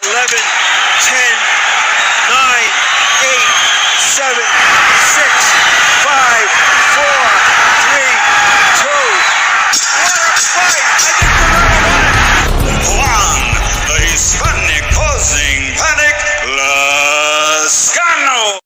11, 10, 9, 8, 7, 6, 5, 4, 3, 2. What a fight! I think Canelo won it. Juan, the Hispanic causing panic, Lascano.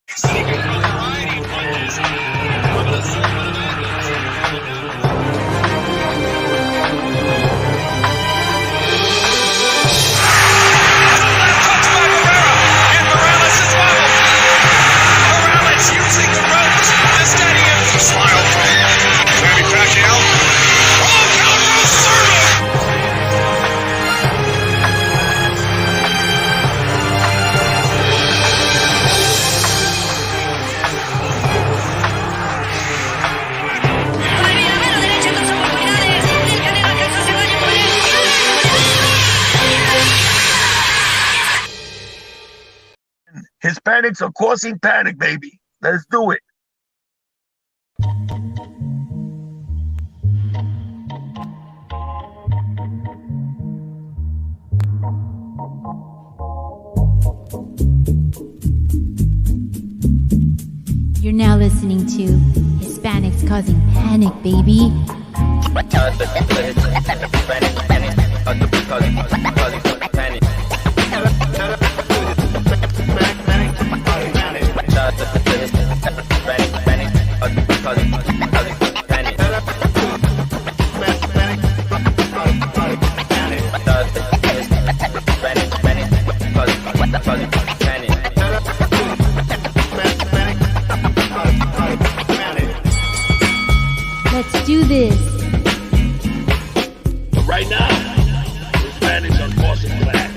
Hispanics are causing panic, baby. Let's do it. You're now listening to Hispanics Causing Panic, baby. Let's do this. Right now, Hispanics are causing panic.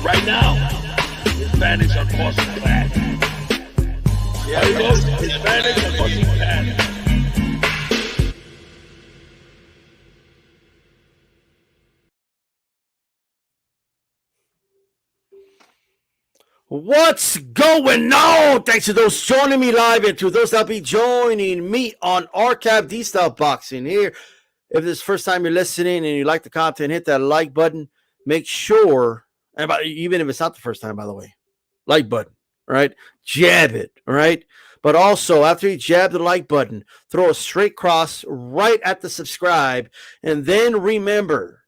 Right now, Hispanics are causing panic. Yeah, you go. Hispanics are causing panic. What's going on? Thanks to those joining me live and to those that'll be joining me on Archive DStyleBoxing here. If this is the first time you're listening and you like the content, hit that like button. Make sure, even if it's not the first time, by the way, like button, all right? Jab it, all right? But also, after you jab the like button, throw a straight cross right at the subscribe. And then remember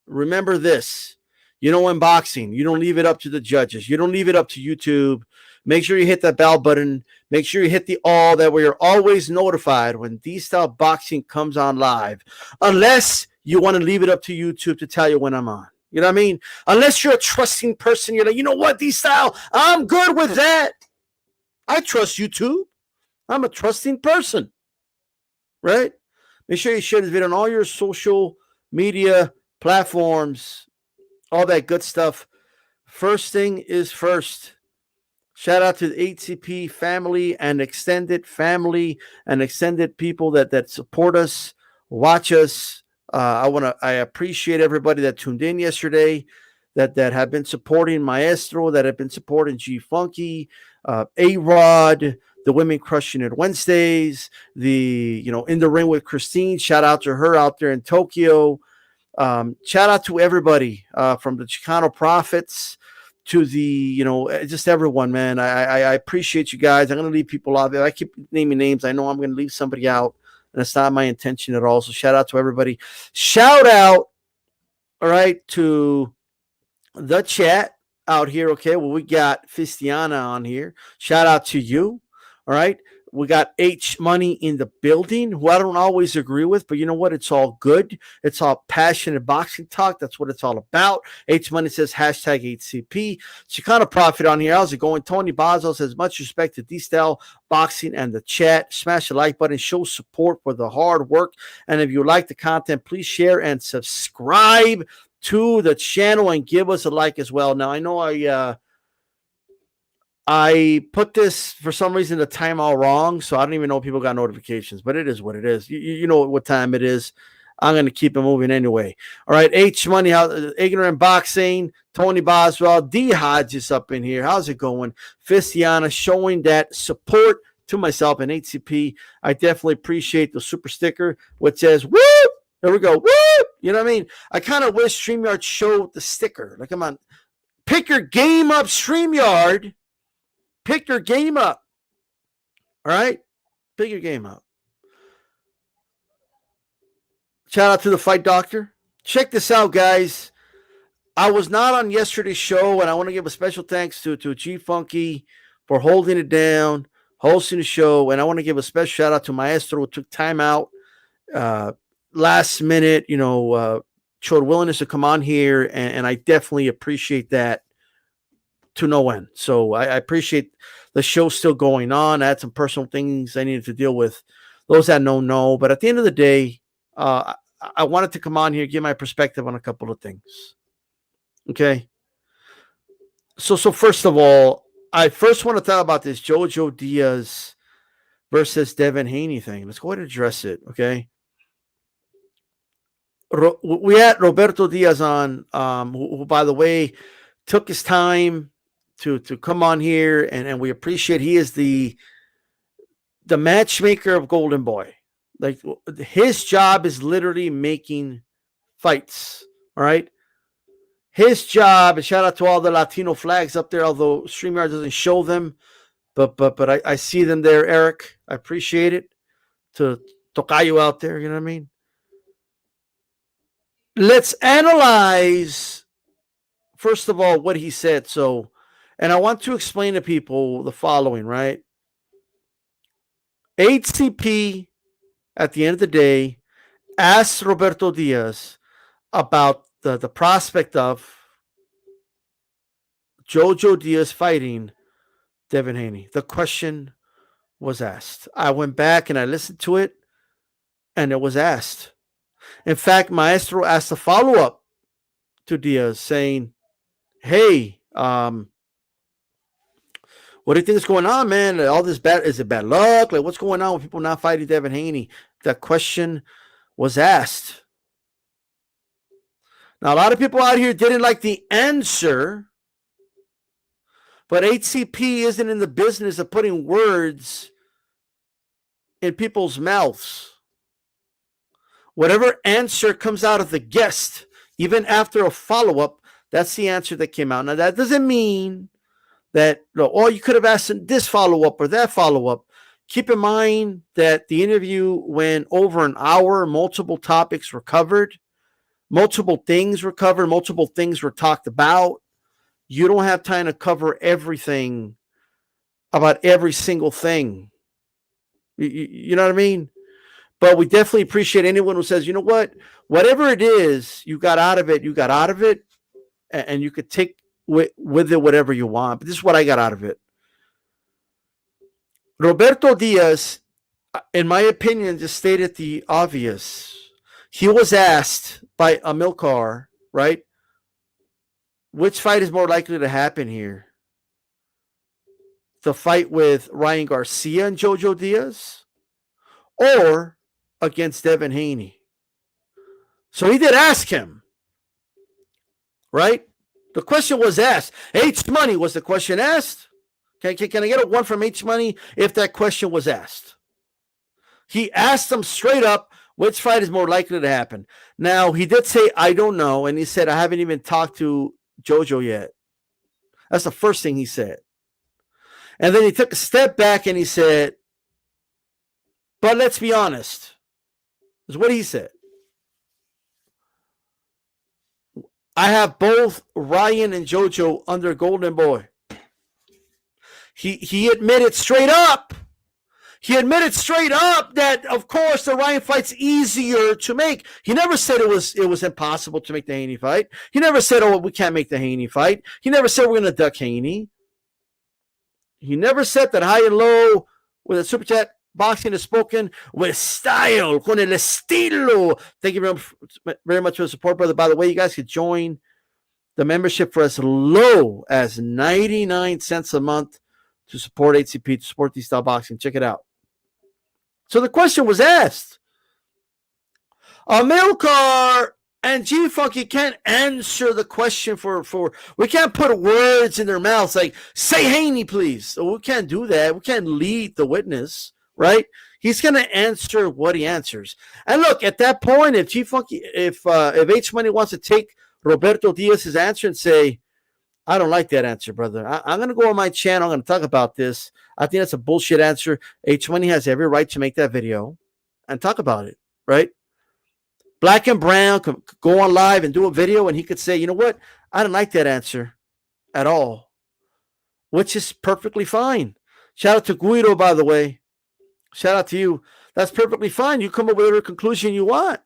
this. You know, in boxing, you don't leave it up to the judges. You don't leave it up to YouTube. Make sure you hit that bell button. Make sure you hit the all, that way you're always notified when DStyleBoxing comes on live. Unless you want to leave it up to YouTube to tell you when I'm on. You know what I mean? Unless you're a trusting person, you're like, you know what, DStyle, I'm good with that. I trust YouTube. I'm a trusting person, right? Make sure you share this video on all your social media platforms, all that good stuff. First thing is first. Shout out to the HCP family and extended family and extended people that support us, watch us. I appreciate everybody that tuned in yesterday, that have been supporting Maestro, that have been supporting G Funky, A-Rod, the Women Crushing It Wednesdays, In the Ring with Christine. Shout out to her out there in Tokyo. Shout out to everybody from the Chicano Prophets to the, just everyone, man. I appreciate you guys. I'm going to leave people out there. I keep naming names. I know I'm going to leave somebody out, and it's not my intention at all. So shout out to everybody. Shout out, all right, to the chat out here. Okay, well, we got Fistiana on here. Shout out to you. All right. We got H Money in the building, who I don't always agree with, but you know what? It's all good. It's all passionate boxing talk. That's what it's all about. H Money says hashtag HCP. Chicano Prophet on here. How's it going? Tony Bazo says much respect to DStyleBoxing and the chat. Smash the like button. Show support for the hard work. And if you like the content, please share and subscribe to the channel and give us a like as well. Now, I know I put this for some reason the time all wrong, so I don't even know if people got notifications, but it is what it is. You know what time it is. I'm going to keep it moving anyway. All right, H Money, Ignorant Boxing, Tony Boswell, D Hodges up in here. How's it going? Fistiana showing that support to myself and HCP. I definitely appreciate the super sticker, which says, woo! There we go. Woo! You know what I mean? I kind of wish StreamYard showed the sticker. Like, come on. Pick your game up, StreamYard. Pick your game up. All right? Pick your game up. Shout out to the Fight Doctor. Check this out, guys. I was not on yesterday's show, and I want to give a special thanks to G Funky for holding it down, hosting the show, and I want to give a special shout out to Maestro who took time out last minute, showed willingness to come on here, and I definitely appreciate that to no end. So I appreciate the show still going on. I had some personal things I needed to deal with. Those that know, but at the end of the day, I wanted to come on here, give my perspective on a couple of things. Okay. So first of all, I first want to talk about this Jojo Diaz versus Devin Haney thing. Let's go ahead and address it. Okay. We had Roberto Diaz on, who by the way, took his time to come on here, and we appreciate. He is the matchmaker of Golden Boy. Like, his job is literally making fights. All right. His job, and shout out to all the Latino flags up there, although StreamYard doesn't show them, but I see them there, Eric. I appreciate it. To Tocayo out there, you know what I mean? Let's analyze, first of all, what he said. So, and I want to explain to people the following, right? HCP, at the end of the day, asked Roberto Diaz about the prospect of Jojo Diaz fighting Devin Haney. The question was asked. I went back and I listened to it, and it was asked. In fact, Maestro asked a follow-up to Diaz saying, hey, what do you think is going on, man? All this is it bad luck? Like, what's going on with people not fighting Devin Haney? That question was asked. Now, a lot of people out here didn't like the answer, but HCP isn't in the business of putting words in people's mouths. Whatever answer comes out of the guest, even after a follow-up, that's the answer that came out. Now, that doesn't mean that, you could have asked this follow-up or that follow-up. Keep in mind that the interview went over an hour. Multiple topics were covered. Multiple things were covered. Multiple things were talked about. You don't have time to cover everything about every single thing. You know what I mean? But we definitely appreciate anyone who says, you know what? Whatever it is you got out of it, you got out of it. And you could take with it whatever you want. But this is what I got out of it. Roberto Diaz, in my opinion, just stated the obvious. He was asked by Amilcar, right? Which fight is more likely to happen here? The fight with Ryan Garcia and Jojo Diaz, or against Devin Haney? So he did ask him, right? The question was asked. H Money, was the question asked? Can I get a 1 from H Money if that question was asked? He asked him straight up, which fight is more likely to happen? Now, he did say, I don't know. And he said, I haven't even talked to Jojo yet. That's the first thing he said. And then he took a step back and he said, but let's be honest. Is what he said. I have both Ryan and Jojo under Golden Boy. He admitted straight up. He admitted straight up that, of course, the Ryan fight's easier to make. He never said it was impossible to make the Haney fight. He never said, oh, we can't make the Haney fight. He never said we're going to duck Haney. He never said that high and low with a super chat boxing is spoken with style, con el estilo. Thank you very much for the support, brother. By the way, you guys could join the membership for as low as 99 cents a month to support HCP, to support DStyleBoxing. Check it out. So the question was asked. Amilcar and G Funky can't answer the question for we can't put words in their mouths like, say Haney, please. So we can't do that. We can't lead the witness, right? He's going to answer what he answers. And look, at that point, if G Funky, if H Money wants to take Roberto Diaz's answer and say, I don't like that answer, brother. I'm going to go on my channel. I'm going to talk about this. I think that's a bullshit answer. H Money has every right to make that video and talk about it, right? Black and Brown could go on live and do a video, and he could say, you know what? I didn't like that answer at all, which is perfectly fine. Shout out to Guido, by the way. Shout out to you. That's perfectly fine. You come up with whatever conclusion you want.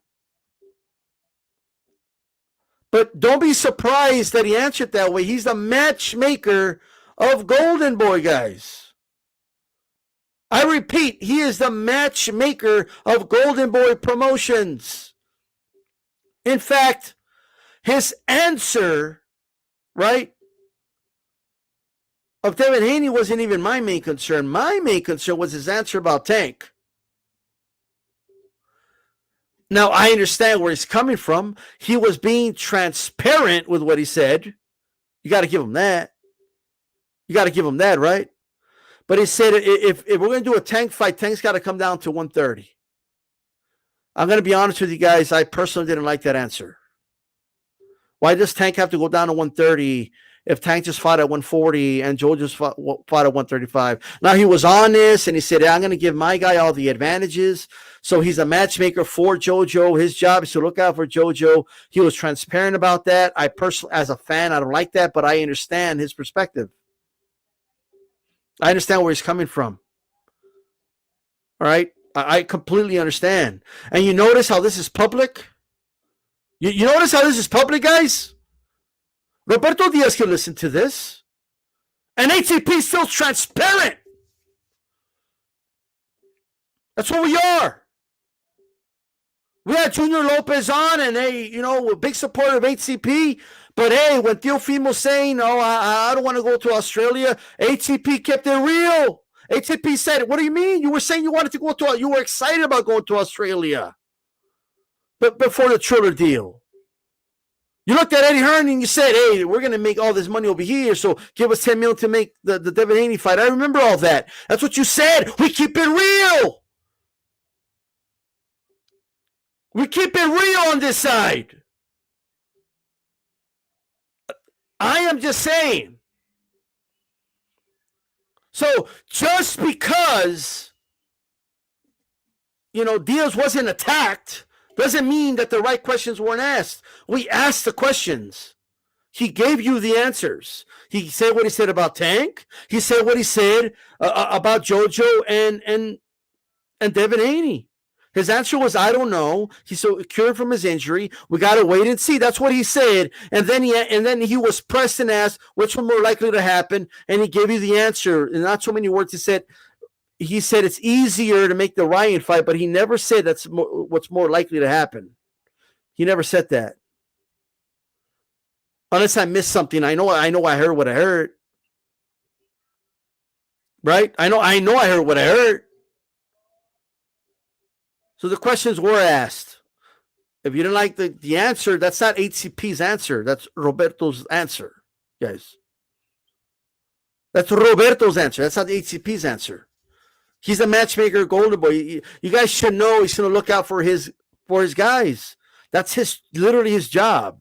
But don't be surprised that he answered that way. He's the matchmaker of Golden Boy, guys. I repeat, he is the matchmaker of Golden Boy Promotions. In fact, his answer, right, of Devin Haney wasn't even my main concern. My main concern was his answer about Tank. Now, I understand where he's coming from. He was being transparent with what he said. You got to give him that. You got to give him that, right? But he said if we're going to do a Tank fight, Tank's got to come down to 130. I'm going to be honest with you guys. I personally didn't like that answer. Why does Tank have to go down to 130 if Tank just fought at 140 and Joe just fought at 135? Now, he was honest and he said, I'm going to give my guy all the advantages. So he's a matchmaker for Jojo. His job is to look out for Jojo. He was transparent about that. I personally, as a fan, I don't like that, but I understand his perspective. I understand where he's coming from. All right? I completely understand. And you notice how this is public? You notice how this is public, guys? Roberto Diaz can listen to this. And HCP is still transparent. That's what we are. We had Junior Lopez on, and a big supporter of HCP. But hey, when Teofimo's saying, I don't want to go to Australia, HCP kept it real. HCP said, what do you mean? You were saying you wanted to go to, you were excited about going to Australia. But before the Triller deal. You looked at Eddie Hearn and you said, hey, we're going to make all this money over here, so give us $10 million to make the Devin Haney fight. I remember all that. That's what you said. We keep it real. We keep it real on this side. I am just saying. So just because, Diaz wasn't attacked doesn't mean that the right questions weren't asked. We asked the questions. He gave you the answers. He said what he said about Tank. He said what he said about Jojo and Devin Haney. His answer was, I don't know. He's so cured from his injury. We got to wait and see. That's what he said. And then he was pressed and asked which one more likely to happen, and he gave you the answer. In not so many words, he said it's easier to make the Ryan fight, but he never said that's what's more likely to happen. He never said that. Unless I missed something. I know I heard what I heard. Right? I know I heard what I heard. So the questions were asked. If you didn't like the answer, that's not HCP's answer. That's Roberto's answer, guys. That's Roberto's answer. That's not the HCP's answer. He's a matchmaker, Golden Boy. You guys should know he's going to look out for his guys. That's literally his job.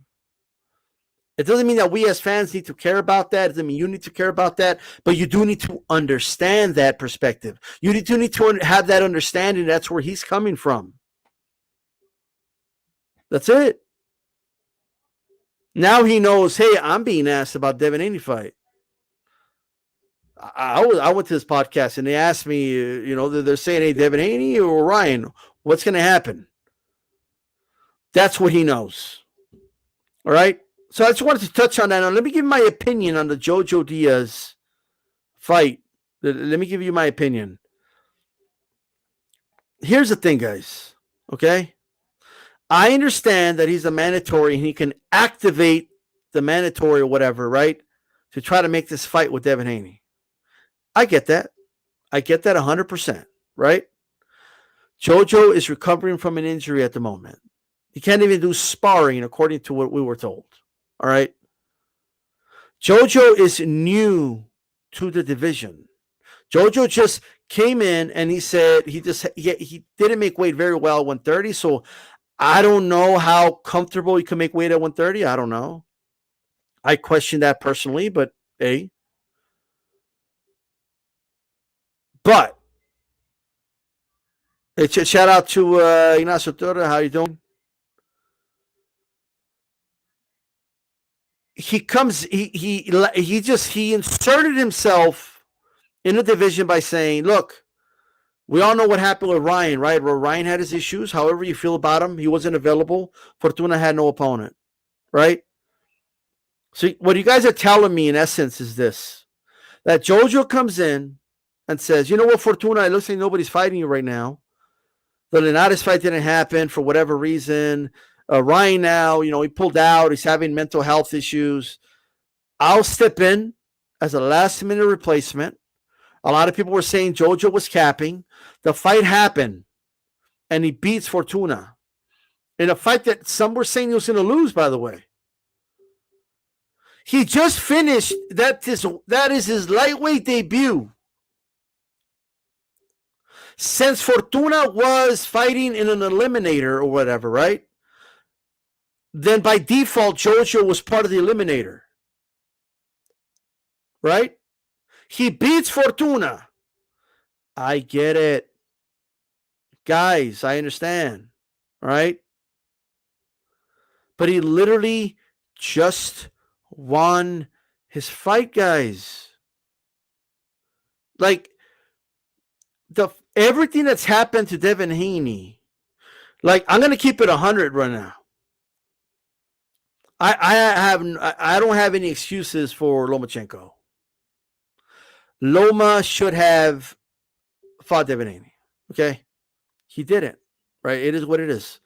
It doesn't mean that we as fans need to care about that. It doesn't mean you need to care about that. But you do need to understand that perspective. You need to have that understanding. That's where he's coming from. That's it. Now he knows, hey, I'm being asked about Devin Haney fight. I went to this podcast and they asked me, they're saying, hey, Devin Haney or Ryan, what's going to happen? That's what he knows. All right? So I just wanted to touch on that. Now, let me give my opinion on the Jojo Diaz fight. Let me give you my opinion. Here's the thing, guys. Okay? I understand that he's a mandatory and he can activate the mandatory or whatever, right? To try to make this fight with Devin Haney. I get that. I get that 100%, right? Jojo is recovering from an injury at the moment. He can't even do sparring, according to what we were told. All right. Jojo is new to the division. Jojo just came in and he said he didn't make weight very well at 130. So I don't know how comfortable he can make weight at 130. I don't know. I question that personally, but hey. But shout out to Ignacio Torre. How you doing? He inserted himself in the division by saying, look, we all know what happened with Ryan, right? Where Ryan had his issues. However you feel about him, he wasn't available. Fortuna had no opponent, right? So what you guys are telling me in essence is this, that Jojo comes in and says, you know what, Fortuna, it looks like nobody's fighting you right now. The Linares fight didn't happen for whatever reason. Ryan now, he pulled out. He's having mental health issues. I'll step in as a last-minute replacement. A lot of people were saying Jojo was capping. The fight happened, and he beats Fortuna in a fight that some were saying he was going to lose, by the way. He just finished. That is his lightweight debut. Since Fortuna was fighting in an eliminator or whatever, right? Then by default, Jojo was part of the eliminator. Right? He beats Fortuna. I get it. Guys, I understand. Right? But he literally just won his fight, guys. Like, everything that's happened to Devin Haney, like, I'm going to keep it 100 right now. I don't have any excuses for Lomachenko. Loma should have fought Devin Haney. Okay? He didn't. Right? It is what it is.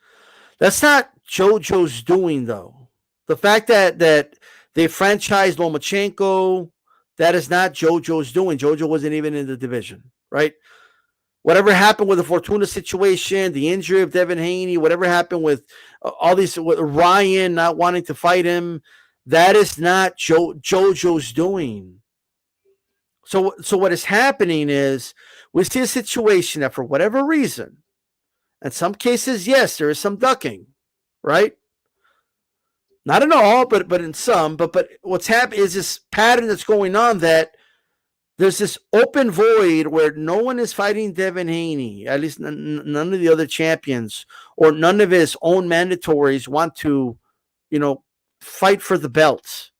That's not Jojo's doing, though. The fact that they franchised Lomachenko, that is not Jojo's doing. Jojo wasn't even in the division. Right? Whatever happened with the Fortuna situation, the injury of Devin Haney, whatever happened with all these, with Ryan not wanting to fight him, that is not Jojo's doing. So what is happening is we see a situation that for whatever reason, in some cases, yes, there is some ducking, right? Not in all, but in some. But what's happening is this pattern that's going on that there's this open void where no one is fighting Devin Haney, at least none of the other champions or none of his own mandatories want to, fight for the belts,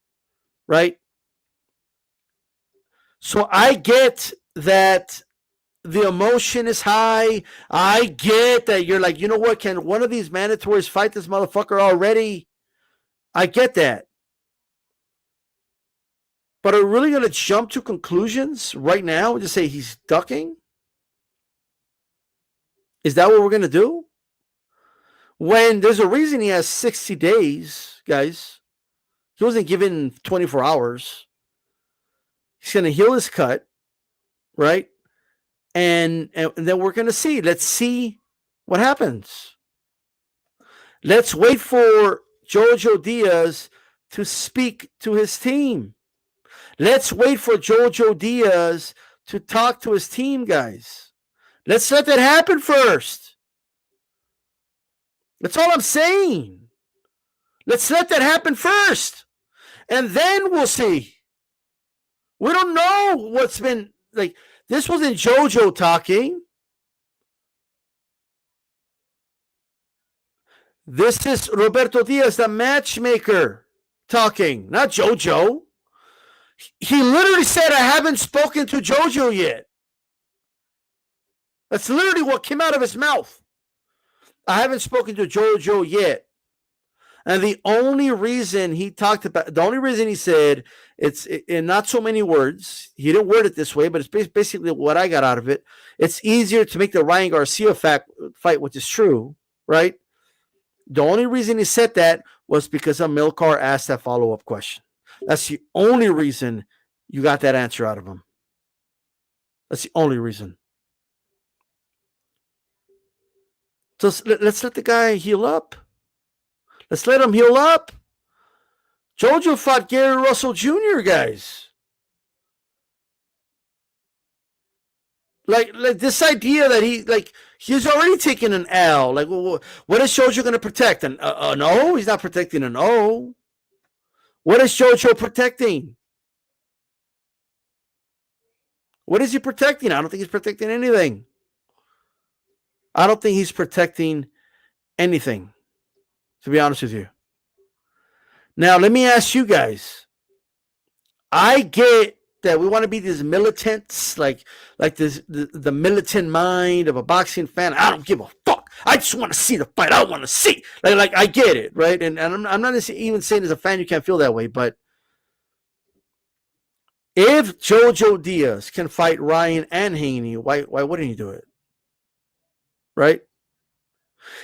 right? So I get that the emotion is high. I get that you're like, you know what? Can one of these mandatories fight this motherfucker already? I get that. But are we really going to jump to conclusions right now and just say he's ducking? Is that what we're going to do? When there's a reason he has 60 days, guys. He wasn't given 24 hours. He's going to heal his cut, right? And then we're going to see. Let's see what happens. Let's wait for Jojo Diaz to speak to his team. Let's wait for Jojo Diaz to talk to his team, guys. Let's let that happen first. That's all I'm saying. Let's let that happen first. And then we'll see. We don't know what's been like. This wasn't Jojo talking. This is Roberto Diaz, the matchmaker, talking, not Jojo. He literally said, I haven't spoken to Jojo yet. That's literally what came out of his mouth. I haven't spoken to Jojo yet. And the only reason he talked about, the only reason he said, it's in not so many words, he didn't word it this way, but it's basically what I got out of it. It's easier to make the Ryan Garcia fight, which is true, right? The only reason he said that was because Amilcar asked that follow-up question. That's the only reason you got that answer out of him. That's the only reason. So let's let the guy heal up. Let's let him heal up. Jojo fought Gary Russell Jr., guys. Like this idea that he's already taken an L. Like, what is Jojo going to protect? An O? He's not protecting an O. What is Jojo protecting? What is he protecting? I don't think he's protecting anything. I don't think he's protecting anything, to be honest with you. Now, let me ask you guys. I get that we want to be these militants, like this, the militant mind of a boxing fan. I don't give a fuck. I just want to see the fight. I want to see. Like I get it, right? And I'm not even saying as a fan you can't feel that way, but if Jojo Diaz can fight Ryan and Haney, why wouldn't he do it? Right?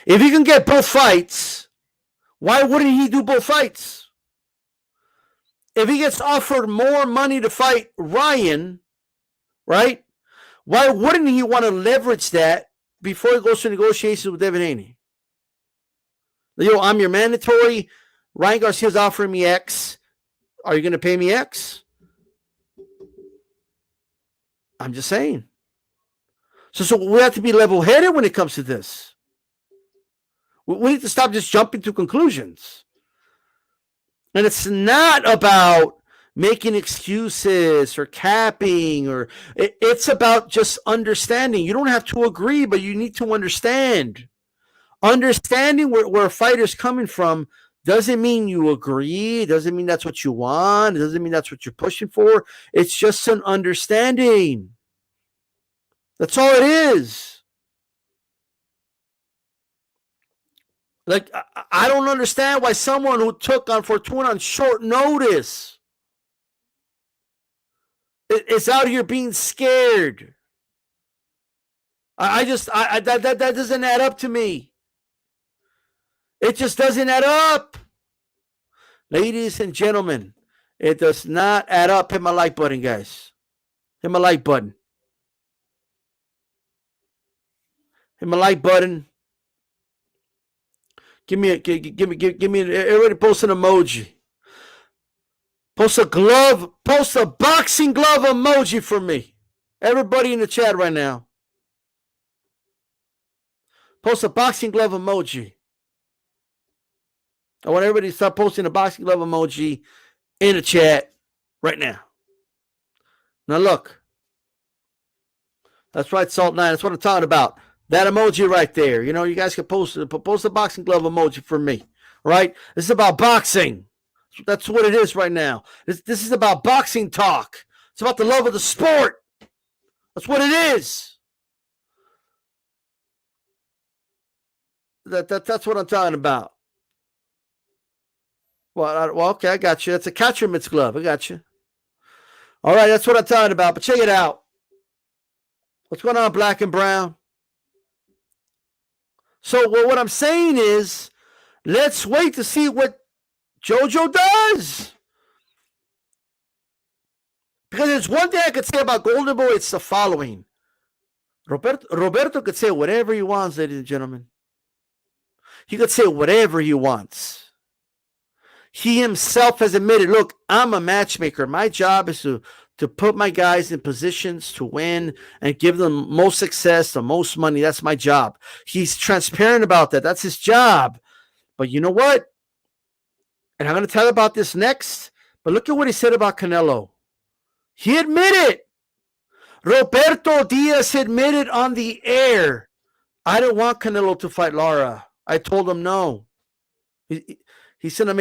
If he can get both fights, why wouldn't he do both fights? If he gets offered more money to fight Ryan, right? Why wouldn't he want to leverage that before he goes to negotiations with Devin Haney? Yo, I'm your mandatory. Ryan Garcia's offering me X. Are you going to pay me X? I'm just saying. So we have to be level-headed when it comes to this. We need to stop just jumping to conclusions. And it's not about making excuses or capping, or it's about just understanding. You don't have to agree, but you need to understand. Understanding where a fighter's coming from doesn't mean you agree. It doesn't mean that's what you want. It doesn't mean that's what you're pushing for. It's just an understanding. That's all it is. Like, I don't understand why someone who took on Fortuna on short notice is out here being scared. That doesn't add up to me. It just doesn't add up. Ladies and gentlemen, it does not add up. Hit my like button, guys. Hit my like button. Hit my like button. Give me. Everybody post an emoji. Post a glove. Post a boxing glove emoji for me. Everybody in the chat right now. Post a boxing glove emoji. I want everybody to start posting a boxing glove emoji in the chat right now. Now look. That's right, Salt 9. That's what I'm talking about. That emoji right there. You know, you guys can post a boxing glove emoji for me. Right? This is about boxing. That's what it is right now. This is about boxing talk. It's about the love of the sport. That's what it is. That's what I'm talking about. Well, okay, I got you. That's a catcher mitts glove. I got you. All right, that's what I'm talking about. But check it out. What's going on, Black and Brown? So what I'm saying is, let's wait to see what Jojo does. Because there's one thing I could say about Golden Boy, it's the following. Roberto could say whatever he wants, ladies and gentlemen. He could say whatever he wants. He himself has admitted, look, I'm a matchmaker. My job is to put my guys in positions to win and give them most success, the most money. That's my job. He's transparent about that. That's his job. But you know what? And I'm going to tell you about this next. But look at what he said about Canelo. He admitted. Roberto Diaz admitted on the air, I didn't want Canelo to fight Lara. I told him no. He's gonna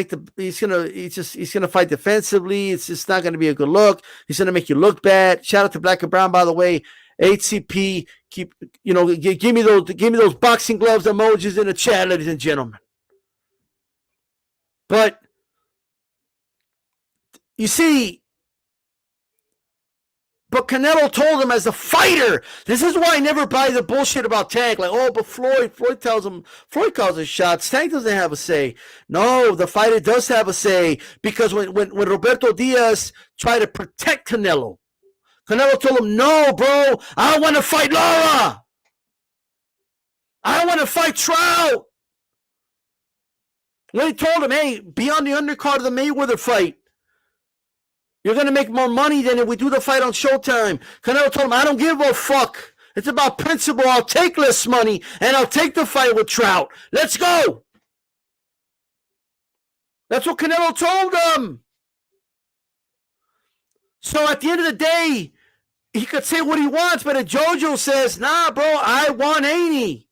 fight defensively. It's just not gonna be a good look. He's gonna make you look bad. Shout out to Black and Brown, by the way. HCP, give me those boxing gloves emojis in the chat, ladies and gentlemen. But you see, but Canelo told him as a fighter, this is why I never buy the bullshit about Tank. Like, oh, but Floyd calls his shots. Tank doesn't have a say. No, the fighter does have a say, because when Roberto Diaz tried to protect Canelo Canelo told him, no, bro, I want to fight Lara. I want to fight Trout. When he told him, hey, be on the undercard of the Mayweather fight. You're going to make more money than if we do the fight on Showtime. Canelo told him, I don't give a fuck. It's about principle. I'll take less money, and I'll take the fight with Trout. Let's go. That's what Canelo told him. So at the end of the day, he could say what he wants, but if Jojo says, nah, bro, I want Haney,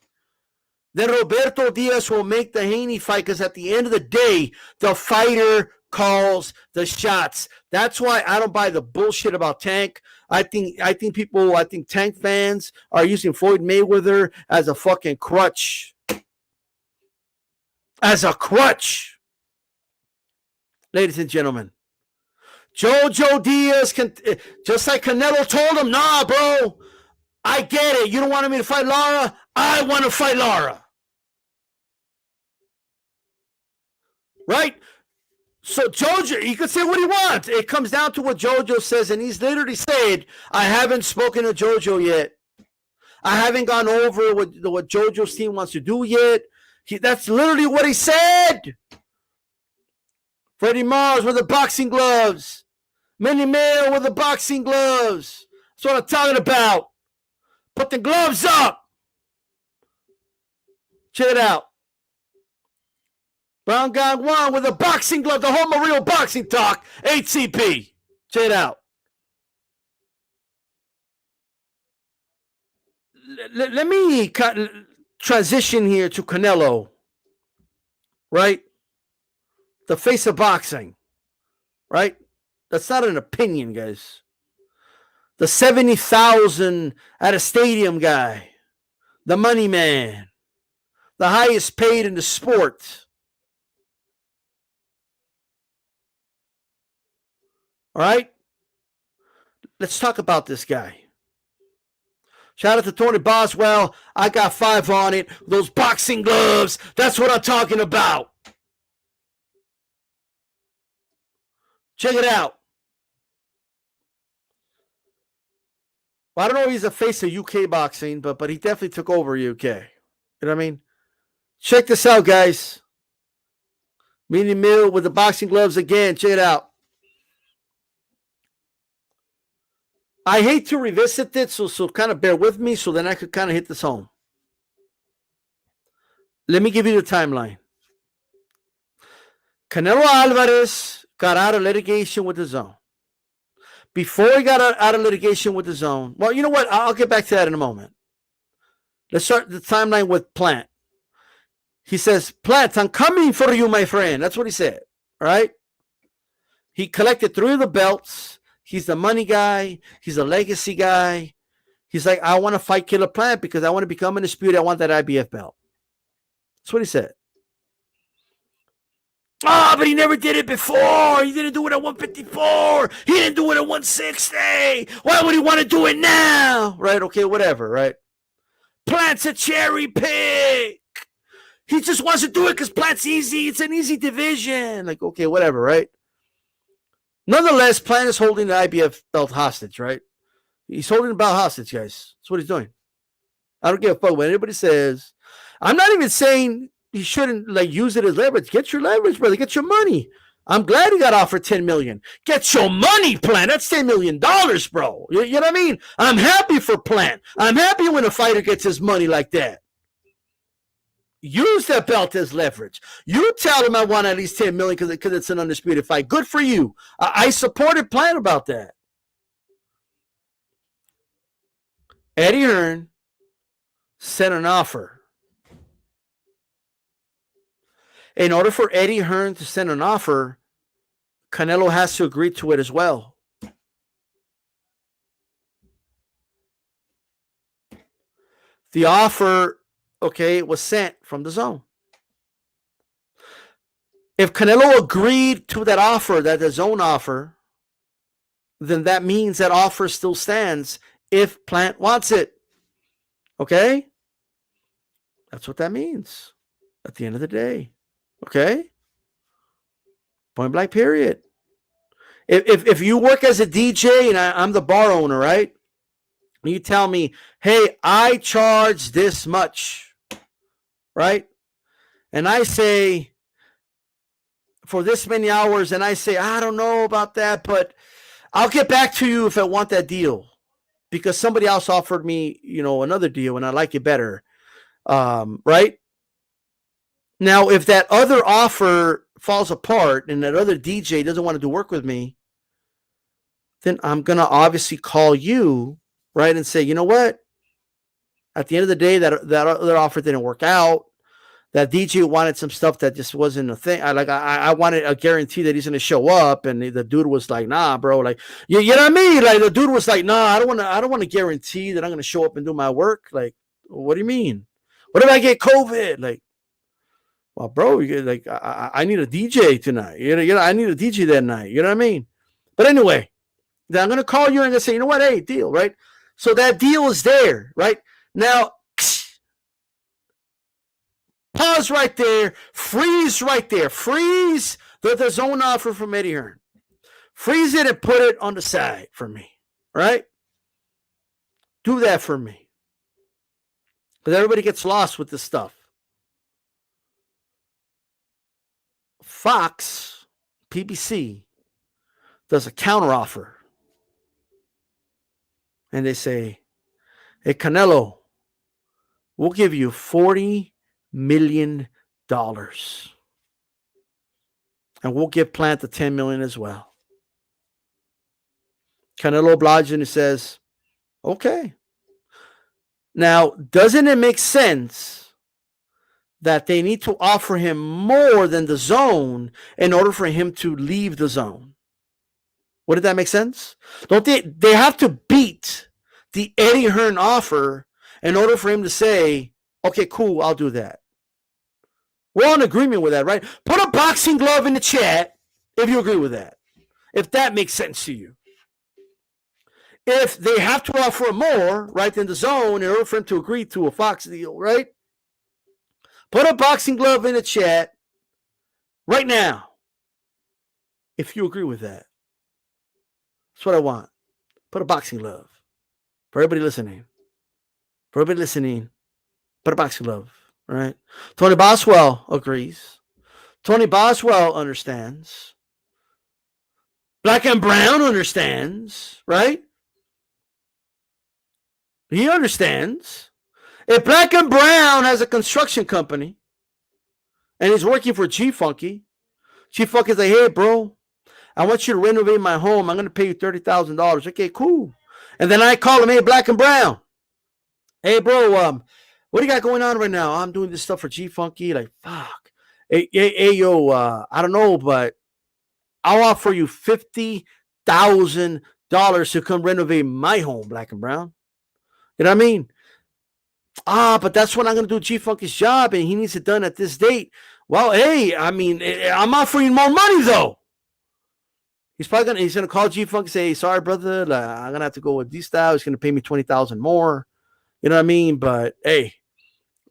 then Roberto Diaz will make the Haney fight, because at the end of the day, the fighter calls the shots. That's why I don't buy the bullshit about Tank. I think Tank fans are using Floyd Mayweather as a fucking crutch. As a crutch. Ladies and gentlemen, Jojo Diaz can, just like Canelo told him, nah, bro, I get it. You don't want me to fight Lara? I want to fight Lara. Right? So Jojo, he could say what he wants. It comes down to what Jojo says, and he's literally said, I haven't spoken to Jojo yet. I haven't gone over what Jojo's team wants to do yet. That's literally what he said. Freddie Mars with the boxing gloves. Manny Mayo with the boxing gloves. That's what I'm talking about. Put the gloves up. Check it out. Brown Guy One with a boxing glove, the home of real boxing talk, HCP. Check it out. Let me transition here to Canelo, right? The face of boxing, right? That's not an opinion, guys. The 70,000 at a stadium guy, the money man, the highest paid in the sport. All right? Let's talk about this guy. Shout out to Tony Boswell. I got 5 on it. Those boxing gloves. That's what I'm talking about. Check it out. Well, I don't know if he's a face of UK boxing, but he definitely took over UK. You know what I mean? Check this out, guys. Meanie Mill with the boxing gloves again. Check it out. I hate to revisit it, so kind of bear with me so then I could kind of hit this home. Let me give you the timeline. Canelo Alvarez got out of litigation with the Zone. Before he got out of litigation with the Zone, well, you know what? I'll get back to that in a moment. Let's start the timeline with Plant. He says, Plant, I'm coming for you, my friend. That's what he said, all right? He collected 3 of the belts. He's the money guy. He's a legacy guy. He's like, I want to fight Killer Plant because I want to become undisputed. I want that IBF belt. That's what he said. Ah, but he never did it before. He didn't do it at 154. He didn't do it at 160. Why would he want to do it now? Right? Okay, whatever, right? Plant's a cherry pick. He just wants to do it because Plant's easy. It's an easy division. Like, okay, whatever, right? Nonetheless, Plant is holding the IBF belt hostage, right? He's holding the belt hostage, guys. That's what he's doing. I don't give a fuck what anybody says. I'm not even saying he shouldn't use it as leverage. Get your leverage, brother. Get your money. I'm glad he got offered $10 million. Get your money, Plant. That's $10 million, bro. You know what I mean? I'm happy for Plant. I'm happy when a fighter gets his money like that. Use that belt as leverage. You tell him I want at least $10 million because it's an undisputed fight. Good for you. I supported Plant about that. Eddie Hearn sent an offer. In order for Eddie Hearn to send an offer, Canelo has to agree to it as well. The offer, okay, was sent from the Zone. If Canelo agreed to that offer, that the Zone offer, then that means that offer still stands if Plant wants it. Okay? That's what that means at the end of the day. Okay? Point blank period. If you work as a DJ and I'm the bar owner, right? And you tell me, hey, I charge this much, right? And I say, for this many hours, and I say, I don't know about that, but I'll get back to you if I want that deal, because somebody else offered me, another deal and I like it better. Right? Now, if that other offer falls apart and that other DJ doesn't want to do work with me, then I'm going to obviously call you, right? And say, you know what? At the end of the day, that other offer didn't work out. That DJ wanted some stuff that just wasn't a thing. I wanted a guarantee that he's going to show up. And the dude was like, nah, bro. Like, you know what I mean? Like, the dude was like, nah, I don't want to guarantee that I'm going to show up and do my work. Like, what do you mean? What if I get COVID? Like, well, bro, I need a DJ tonight. I need a DJ that night. You know what I mean? But anyway, then I'm going to call you and I'm going to say, you know what? Hey, deal, right? So that deal is there, right? Now, pause right there. Freeze right there. Freeze the zone offer from Eddie Hearn. Freeze it and put it on the side for me, right? Do that for me. Because everybody gets lost with this stuff. Fox, PBC, does a counteroffer. And they say, hey, Canelo, we'll give you $40 million. And we'll give Plant the $10 million as well. Canelo obliges and says, okay. Now, doesn't it make sense that they need to offer him more than the zone in order for him to leave the zone? What did that make sense? Don't they have to beat the Eddie Hearn offer in order for him to say, okay, cool, I'll do that. We're all in agreement with that, right? Put a boxing glove in the chat if you agree with that. If that makes sense to you. If they have to offer more, right, than the zone in order for him to agree to a Fox deal, right? Put a boxing glove in the chat right now if you agree with that. That's what I want. Put a boxing glove. For everybody listening. For everybody listening, put a boxing glove. All right. Tony Boswell agrees. Tony Boswell understands. Black and Brown understands, right? He understands. If Black and Brown has a construction company and he's working for G-Funky, G-Funky's like, hey, bro, I want you to renovate my home. I'm going to pay you $30,000. Okay, cool. And then I call him, hey, Black and Brown. Hey, bro, what do you got going on right now? I'm doing this stuff for G-Funky. Like, fuck. Hey, yo, I don't know, but I'll offer you $50,000 to come renovate my home, Black and Brown. You know what I mean? But that's when I'm going to do G-Funky's job, and he needs it done at this date. Well, hey, I mean, I'm offering more money, though. He's going to call G-Funk and say, hey, sorry, brother, I'm going to have to go with DStyle. He's going to pay me $20,000 more. You know what I mean? But, hey,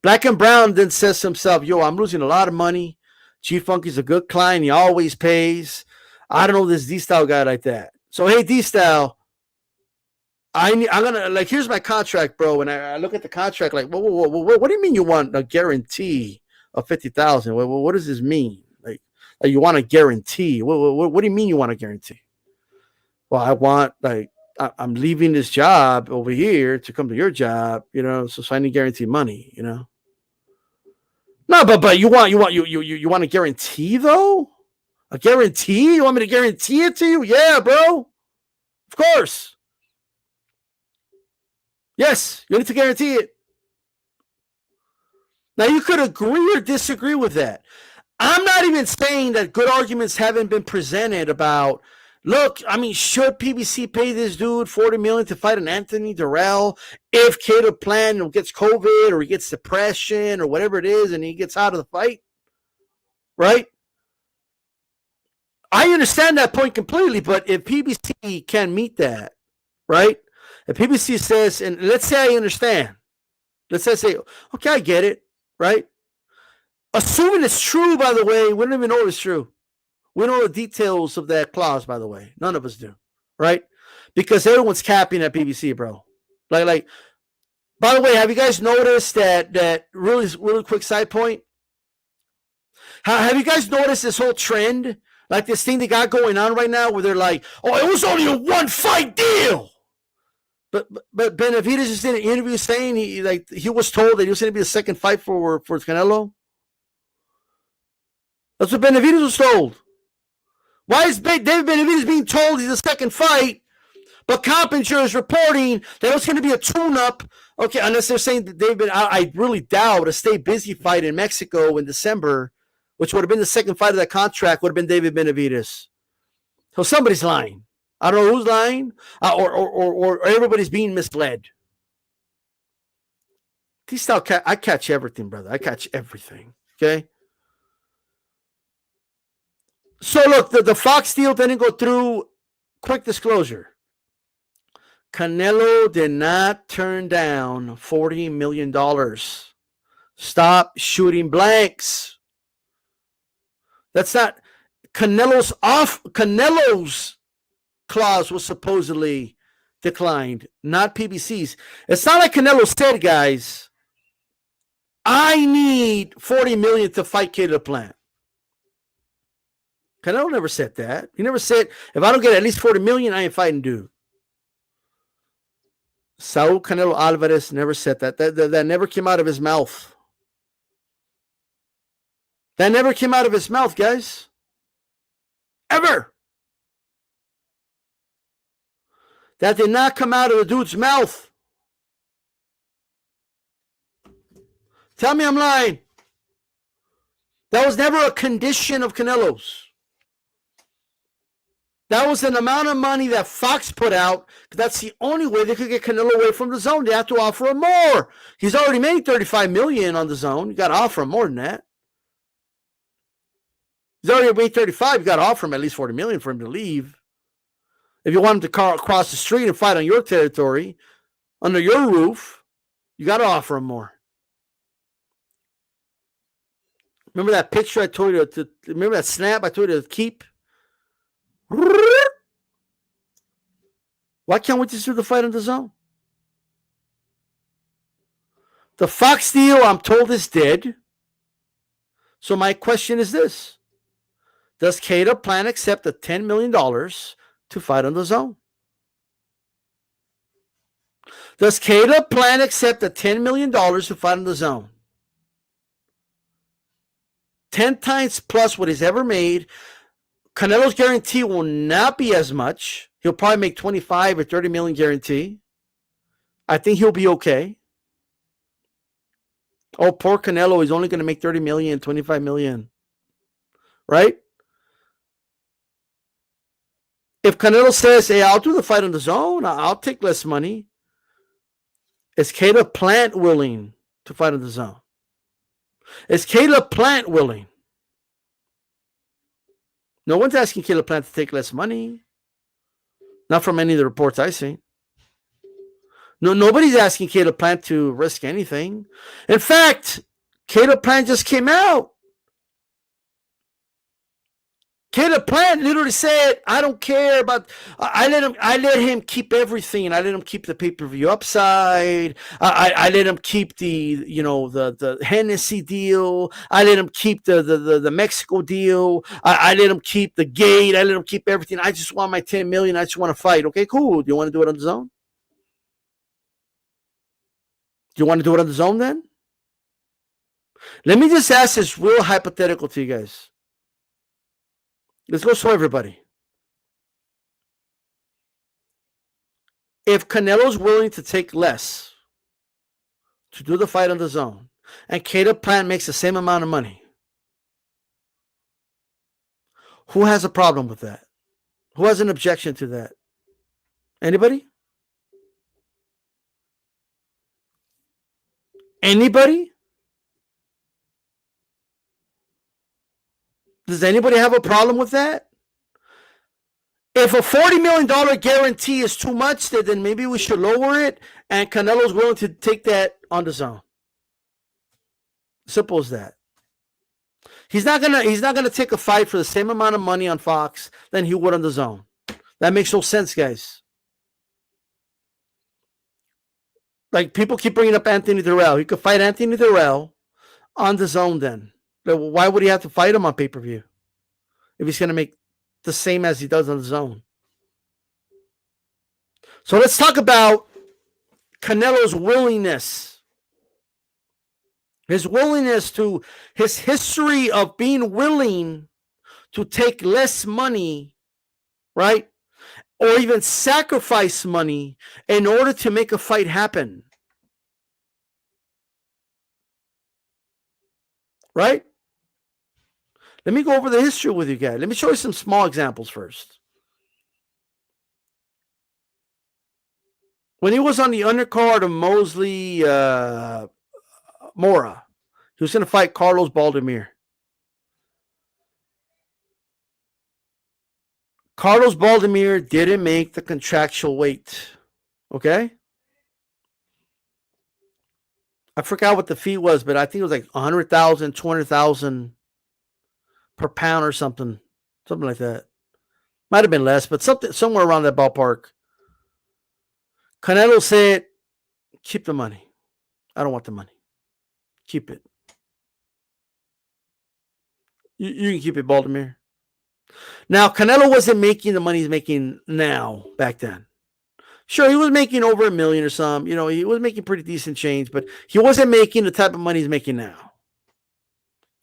Black and Brown then says to himself, yo, I'm losing a lot of money. G-Funky's a good client. He always pays. I don't know this DStyle guy like that. So, hey, DStyle, I'm going to, like, here's my contract, bro. And I look at the contract like, whoa, what do you mean you want a guarantee of $50,000? What does this mean? Like you want a guarantee? What do you mean you want a guarantee? Well, I want, like, I'm leaving this job over here to come to your job, you know, so I need guaranteed money, you know. No, but you want a guarantee though? A guarantee? You want me to guarantee it to you? Yeah, bro. Of course. Yes, you need to guarantee it. Now, you could agree or disagree with that. I'm not even saying that good arguments haven't been presented about, look, I mean, should PBC pay this dude $40 million to fight an Anthony Durrell if Caleb Plant gets COVID or he gets depression or whatever it is and he gets out of the fight? Right? I understand that point completely, but if PBC can meet that, right? If PBC says, and let's say I understand. Let's say, okay, I get it, right? Assuming it's true, by the way, we don't even know it's true. We don't know the details of that clause, by the way. None of us do, right? Because everyone's capping at PBC, bro. Like. By the way, have you guys noticed that really quick side point? Have you guys noticed this whole trend? Like this thing they got going on right now where they're like, oh, it was only a one-fight deal. But Benavidez just did an interview saying he was told that he was going to be the second fight for Canelo. That's what Benavidez was told. Why is David Benavidez being told he's the second fight? But Coppinger is reporting that it was going to be a tune-up. Okay, unless they're saying that they've been, I really doubt a stay busy fight in Mexico in December, which would have been the second fight of that contract, would have been David Benavidez. So somebody's lying. I don't know who's lying, or everybody's being misled. I catch everything, brother. I catch everything. Okay. So look, the Fox deal didn't go through. Quick disclosure. Canelo did not turn down $40 million. Stop shooting blanks. That's not Canelo's clause was supposedly declined, not PBC's. It's not like Canelo said, guys, I need $40 million to fight Caleb Plant. Canelo never said that. He never said, if I don't get at least $40 million, I ain't fighting dude. Saul Canelo Alvarez never said that. That never came out of his mouth. That never came out of his mouth, guys. Ever. That did not come out of the dude's mouth. Tell me I'm lying. That was never a condition of Canelo's. That was an amount of money that Fox put out. That's the only way they could get Canelo away from the zone. They have to offer him more. He's already made $35 million on the zone. You got to offer him more than that. He's already made 35. You got to offer him at least $40 million for him to leave. If you want him to cross the street and fight on your territory, under your roof, you got to offer him more. Remember that picture I told you remember that snap I told you to keep? Why can't we just do the fight on the zone? The Fox deal, I'm told, is dead. So my question is this. Does Caleb Plant accept the $10 million to fight on the zone? Does Caleb Plant accept the $10 million to fight on the zone? 10 times plus what he's ever made. Canelo's guarantee will not be as much. He'll probably make 25 or 30 million guarantee. I think he'll be okay. Oh, poor Canelo. He's only going to make 30 million, 25 million. Right? If Canelo says, hey, I'll do the fight on the zone, I'll take less money. Is Caleb Plant willing to fight on the zone? Is Caleb Plant willing? No one's asking Caleb Plant to take less money. Not from any of the reports I've seen. No, nobody's asking Caleb Plant to risk anything. In fact, Caleb Plant just came out. Caleb Plant literally said, I don't care about, I let him keep everything. I let him keep the pay-per-view upside. I let him keep the Hennessy deal. I let him keep the Mexico deal. I let him keep the gate. I let him keep everything. I just want my 10 million. I just want to fight. Okay, cool. Do you want to do it on the zone? Do you want to do it on the zone then? Let me just ask this real hypothetical to you guys. Let's go show everybody. If Canelo's willing to take less to do the fight on the zone, and Caleb Plant makes the same amount of money, who has a problem with that? Who has an objection to that? Anybody? Anybody? Does anybody have a problem with that? If a $40 million guarantee is too much, then maybe we should lower it, and Canelo's willing to take that on the zone. Simple as that. He's not gonna take a fight for the same amount of money on Fox than he would on the Zone. That makes no sense, guys. Like, people keep bringing up Anthony Durrell. He could fight Anthony Durrell on the Zone then. Why would he have to fight him on pay-per-view if he's going to make the same as he does on the Zone? So let's talk about Canelo's willingness. His willingness to, his history of being willing to take less money, right? Or even sacrifice money in order to make a fight happen. Right? Let me go over the history with you guys. Let me show you some small examples first. When he was on the undercard of Mosley Mora, he was going to fight Carlos Baldomir. Carlos Baldomir didn't make the contractual weight. Okay? I forgot what the fee was, but I think it was like 100,000, 200,000 per pound or something. Something like that. Might have been less, but somewhere around that ballpark. Canelo said, keep the money. I don't want the money. Keep it. You can keep it, Baldomir. Now, Canelo wasn't making the money he's making now back then. Sure, he was making over $1 million or something. You know, he was making pretty decent change, but he wasn't making the type of money he's making now.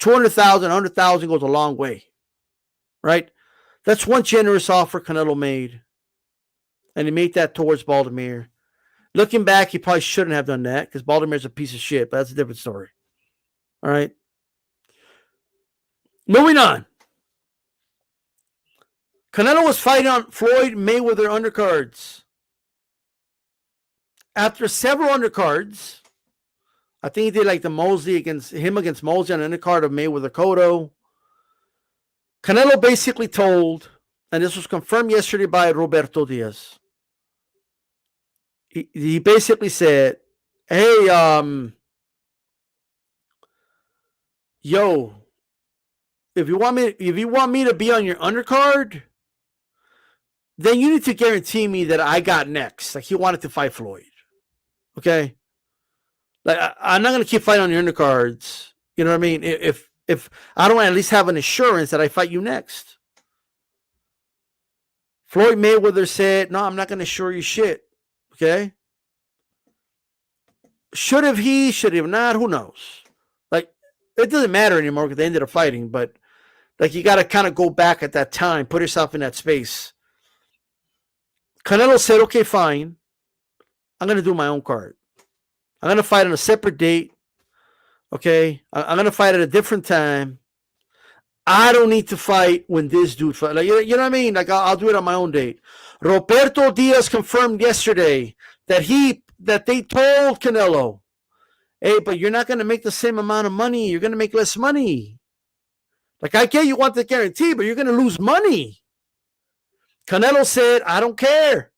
200,000, 100,000 goes a long way, right? That's one generous offer Canelo made, and he made that towards Baldomir. Looking back, he probably shouldn't have done that because Baldomir's a piece of shit, but that's a different story. All right? Moving on. Canelo was fighting on Floyd Mayweather undercards. After several undercards, I think he did like the Mosley against Mosley on the undercard of Mayweather Cotto. Canelo basically told, and this was confirmed yesterday by Roberto Diaz. He basically said, hey, yo, if you want me to be on your undercard, then you need to guarantee me that I got next. Like, he wanted to fight Floyd. Okay? Like, I'm not going to keep fighting on your undercards. You know what I mean? If I don't at least have an assurance that I fight you next. Floyd Mayweather said, no, I'm not going to assure you shit. Okay? Should have he, should have not, who knows? Like, it doesn't matter anymore because they ended up fighting, but like, you got to kind of go back at that time, put yourself in that space. Canelo said, okay, fine. I'm going to do my own card. I'm going to fight on a separate date. Okay? I'm going to fight at a different time. I don't need to fight when this dude fight. Like, you know what I mean? Like, I'll do it on my own date. Roberto Diaz confirmed yesterday that they told Canelo, hey, but you're not going to make the same amount of money. You're going to make less money. Like, I get you want the guarantee, but you're going to lose money. Canelo said, I don't care.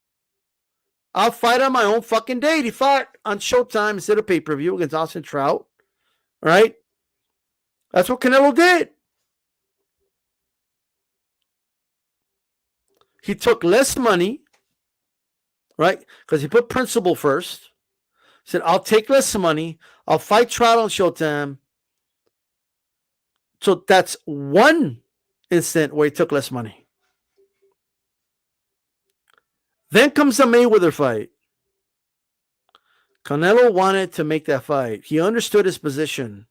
I'll fight on my own fucking date. He fought on Showtime instead of pay-per-view against Austin Trout. All right? That's what Canelo did. He took less money, right? Because he put principle first. Said, I'll take less money. I'll fight Trout on Showtime. So that's one instant where he took less money. Then comes the Mayweather fight. Canelo wanted to make that fight. He understood his position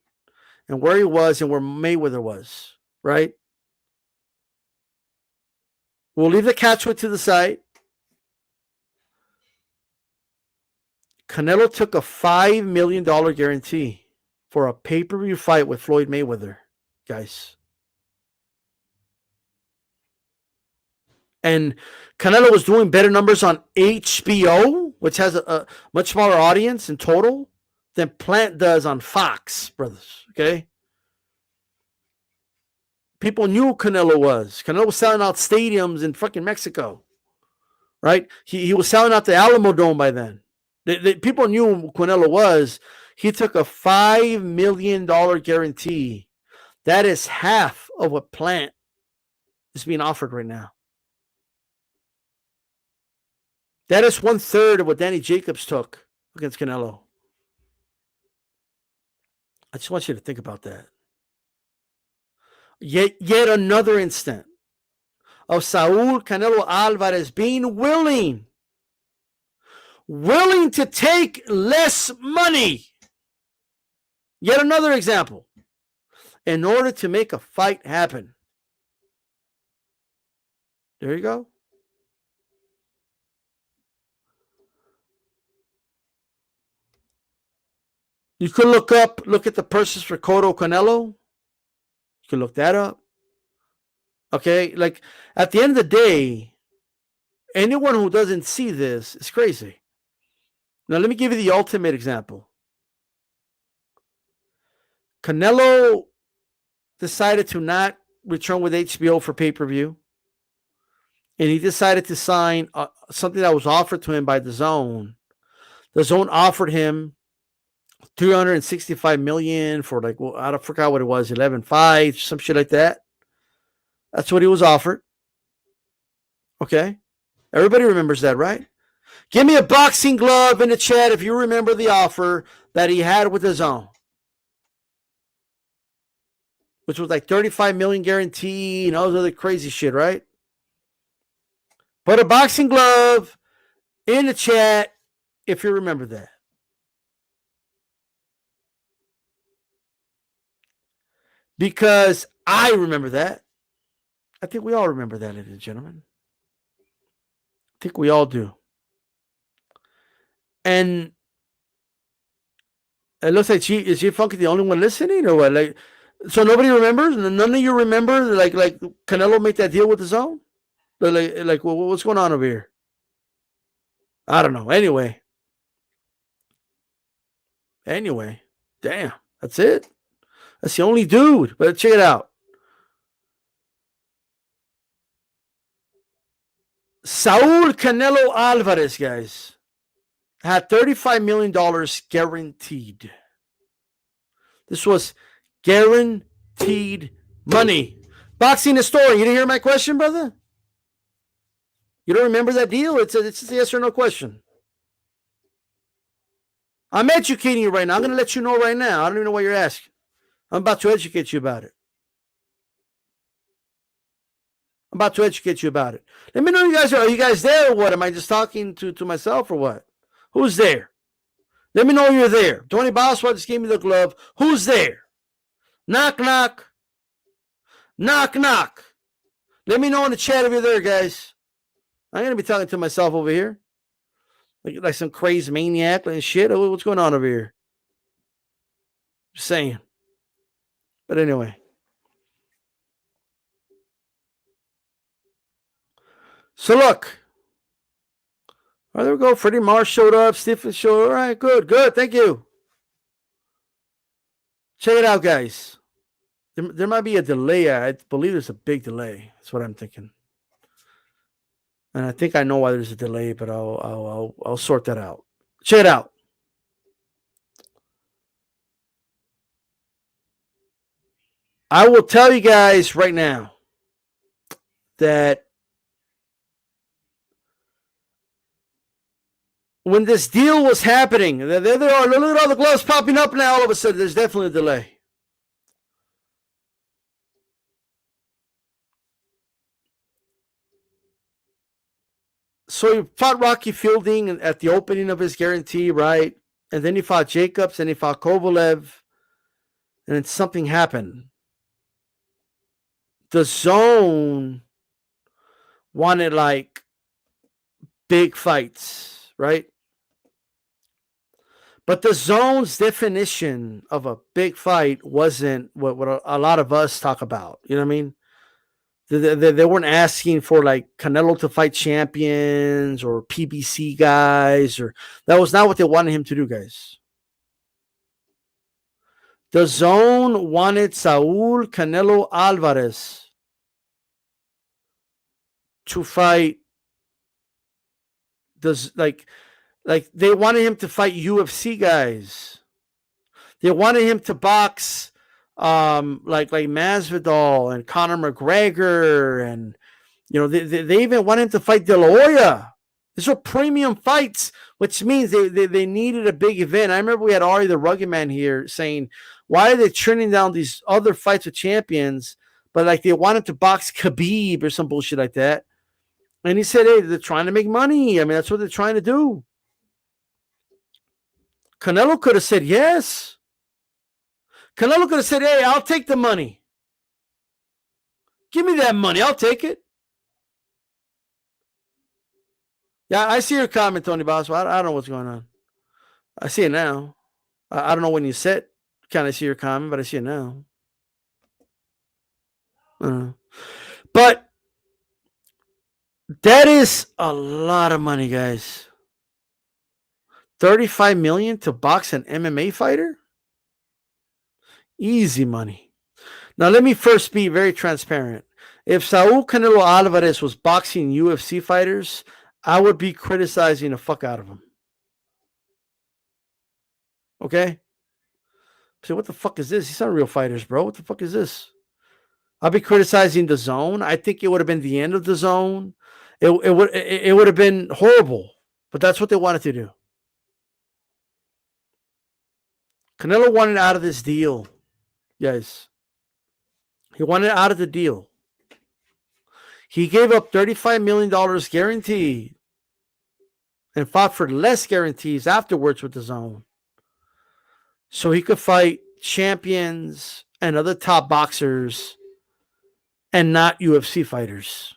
and where he was and where Mayweather was, right? We'll leave the catchweight to the side. Canelo took a $5 million guarantee for a pay-per-view fight with Floyd Mayweather, guys. And Canelo was doing better numbers on HBO, which has a much smaller audience in total, than Plant does on Fox, brothers. Okay? People knew who Canelo was. Canelo was selling out stadiums in fucking Mexico. Right? He was selling out the Alamo Dome by then. People knew who Canelo was. He took a $5 million guarantee That is half of what Plant is being offered right now. That is 1/3 of what Danny Jacobs took against Canelo. I just want you to think about that. Yet another instant of Saul Canelo Alvarez being willing to take less money. Yet another example in order to make a fight happen. There you go. You could look at the purses for Cotto Canelo. You can look that up. Okay, like at the end of the day, anyone who doesn't see this is crazy. Now, let me give you the ultimate example. Canelo decided to not return with HBO for pay-per-view, and he decided to sign something that was offered to him by DAZN. DAZN offered him $365 million for I forgot what it was, 11 fights, some shit like that. That's what he was offered. Okay, everybody remembers that, right? Give me a boxing glove in the chat if you remember the offer that he had with DAZN, which was like $35 million guarantee and all this other crazy shit, right? Put a boxing glove in the chat if you remember that. Because I remember that. I think we all remember that, ladies and gentlemen. I think we all do. And it looks like is G-Funk the only one listening or what? Like, so nobody remembers? None of you remember like Canelo made that deal with DAZN? Like what's going on over here? I don't know. Anyway, damn, that's it. That's the only dude. But check it out. Saul Canelo Alvarez, guys, had $35 million guaranteed. This was guaranteed money. Boxing Historian, you didn't hear my question, brother? You don't remember that deal? It's a yes or no question. I'm educating you right now. I'm going to let you know right now. I don't even know what you're asking. I'm about to educate you about it. Let me know are you guys there or what? Am I just talking to myself or what? Who's there? Let me know you're there. Tony Boswell just gave me the glove. Who's there? Knock, knock. Knock, knock. Let me know in the chat if you're there, guys. I'm going to be talking to myself over here. Like some crazy maniac and shit. What's going on over here? Just saying. But anyway. So look. Oh, there we go. Freddie Marsh showed up. Stephen showed up. All right, good. Thank you. Check it out, guys. There might be a delay. I believe there's a big delay. That's what I'm thinking. And I think I know why there's a delay, but I'll sort that out. Check it out. I will tell you guys right now that when this deal was happening, there are. Look at all the gloves popping up now. All of a sudden, there's definitely a delay. So he fought Rocky Fielding at the opening of his guarantee, right? And then he fought Jacobs, and he fought Kovalev, and then something happened. DAZN wanted like big fights, right? But DAZN's definition of a big fight wasn't what a lot of us talk about. You know what I mean? They weren't asking for like Canelo to fight champions or PBC guys, or that was not what they wanted him to do, guys. DAZN wanted Saul Canelo Alvarez to fight. Like they wanted him to fight UFC guys. They wanted him to box like Masvidal and Conor McGregor, and they even want him to fight De La Hoya. These are premium fights, which means they needed a big event. I remember we had Ari the Rugged Man here saying, why are they turning down these other fights with champions, but like they wanted to box Khabib or some bullshit like that? And he said, hey, they're trying to make money. I mean, that's what they're trying to do. Canelo could have said yes. Canelo could have said, hey, I'll take the money. Give me that money. I'll take it. Yeah, I see your comment, Tony Boswell. I don't know what's going on. I see it now. I don't know when you said, kind of see your comment, but I see it now. But that is a lot of money, guys. $35 million to box an MMA fighter? Easy money. Now, let me first be very transparent. If Saul Canelo Alvarez was boxing UFC fighters, I would be criticizing the fuck out of him. Okay? So what the fuck is this? These aren't real fighters, bro. What the fuck is this? I'll be criticizing the zone. I think it would have been the end of the zone. It would have been horrible, but that's what they wanted to do. Canelo wanted out of this deal, guys. He wanted out of the deal. He gave up $35 million guaranteed and fought for less guarantees afterwards with the zone, so he could fight champions and other top boxers and not UFC fighters.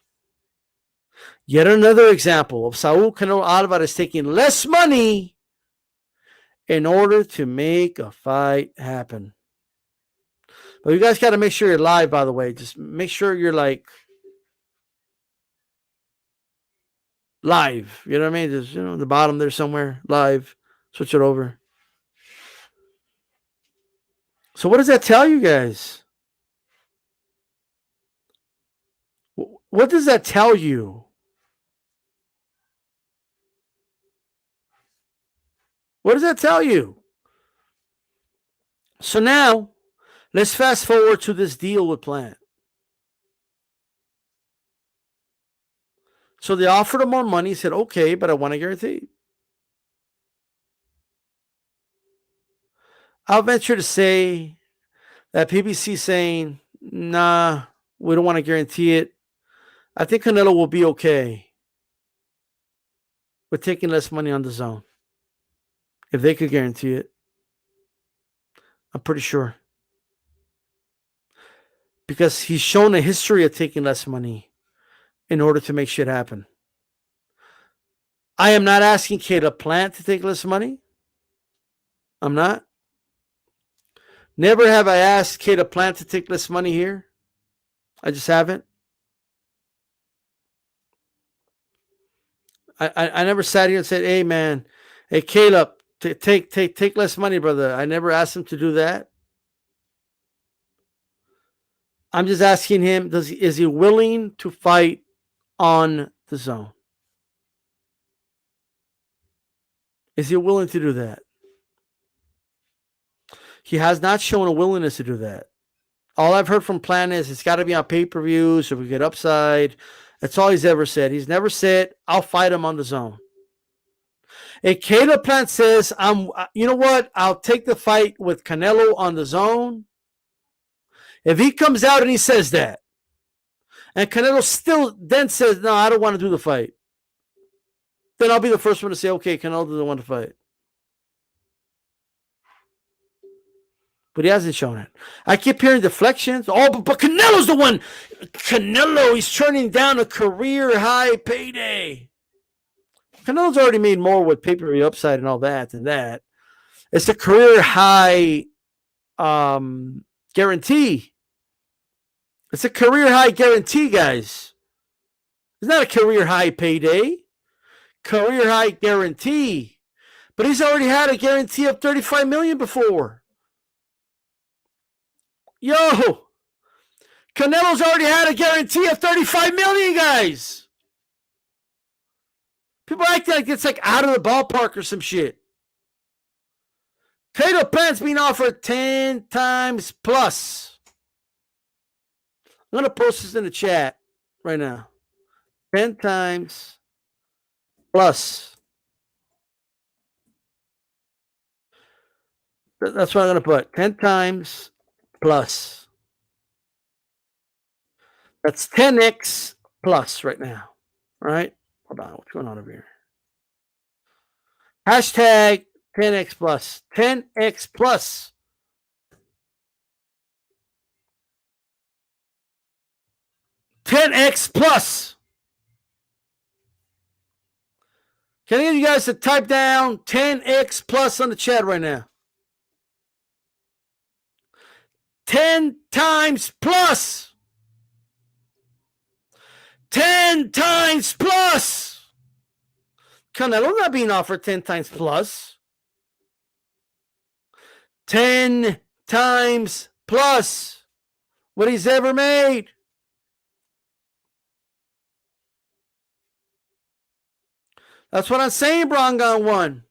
Yet another example of Saul Canelo Alvarez taking less money in order to make a fight happen. But you guys got to make sure you're live, by the way. Just make sure you're like live. You know what I mean? Just, the bottom there somewhere, live. Switch it over. So what does that tell you guys? What does that tell you? What does that tell you? So now, let's fast forward to this deal with Plant. So they offered him more money. He said, okay, but I want a guarantee. I'll venture to say that PBC saying, nah, we don't want to guarantee it. I think Canelo will be okay with taking less money on the zone if they could guarantee it. I'm pretty sure. Because he's shown a history of taking less money in order to make shit happen. I am not asking Caleb Plant to take less money. I'm not. Never have I asked Caleb Plant to take less money here. I just haven't. I never sat here and said, hey, man, hey, Caleb, take less money, brother. I never asked him to do that. I'm just asking him, is he willing to fight on the zone? Is he willing to do that? He has not shown a willingness to do that. All I've heard from Plant is it's got to be on pay-per-view so we get upside. That's all he's ever said. He's never said, I'll fight him on the zone. If Caleb Plant says, you know what? I'll take the fight with Canelo on the zone. If he comes out and he says that, and Canelo still then says, no, I don't want to do the fight, then I'll be the first one to say, okay, Canelo doesn't want to fight. But he hasn't shown it. I keep hearing deflections. Oh, but Canelo's the one. Canelo, he's turning down a career-high payday. Canelo's already made more with pay-per-view upside and all that than that. It's a career-high guarantee. It's a career-high guarantee, guys. It's not a career-high payday. Career-high guarantee. But he's already had a guarantee of $35 million before. Yo, Canelo's already had a guarantee of $35 million, guys. People act like it's like out of the ballpark or some shit. Caleb Plant's being offered 10 times plus. I'm going to post this in the chat right now. 10 times plus. That's what I'm going to put. 10 times plus. That's 10x plus right now. All right? Hold on. What's going on over here? Hashtag 10x plus. 10x plus. $10x plus. Can I get you guys to type down 10x plus on the chat right now? 10 times plus. 10 times plus. Canelo not being offered 10 times plus. 10 times plus what he's ever made. That's what I'm saying, Brongon won.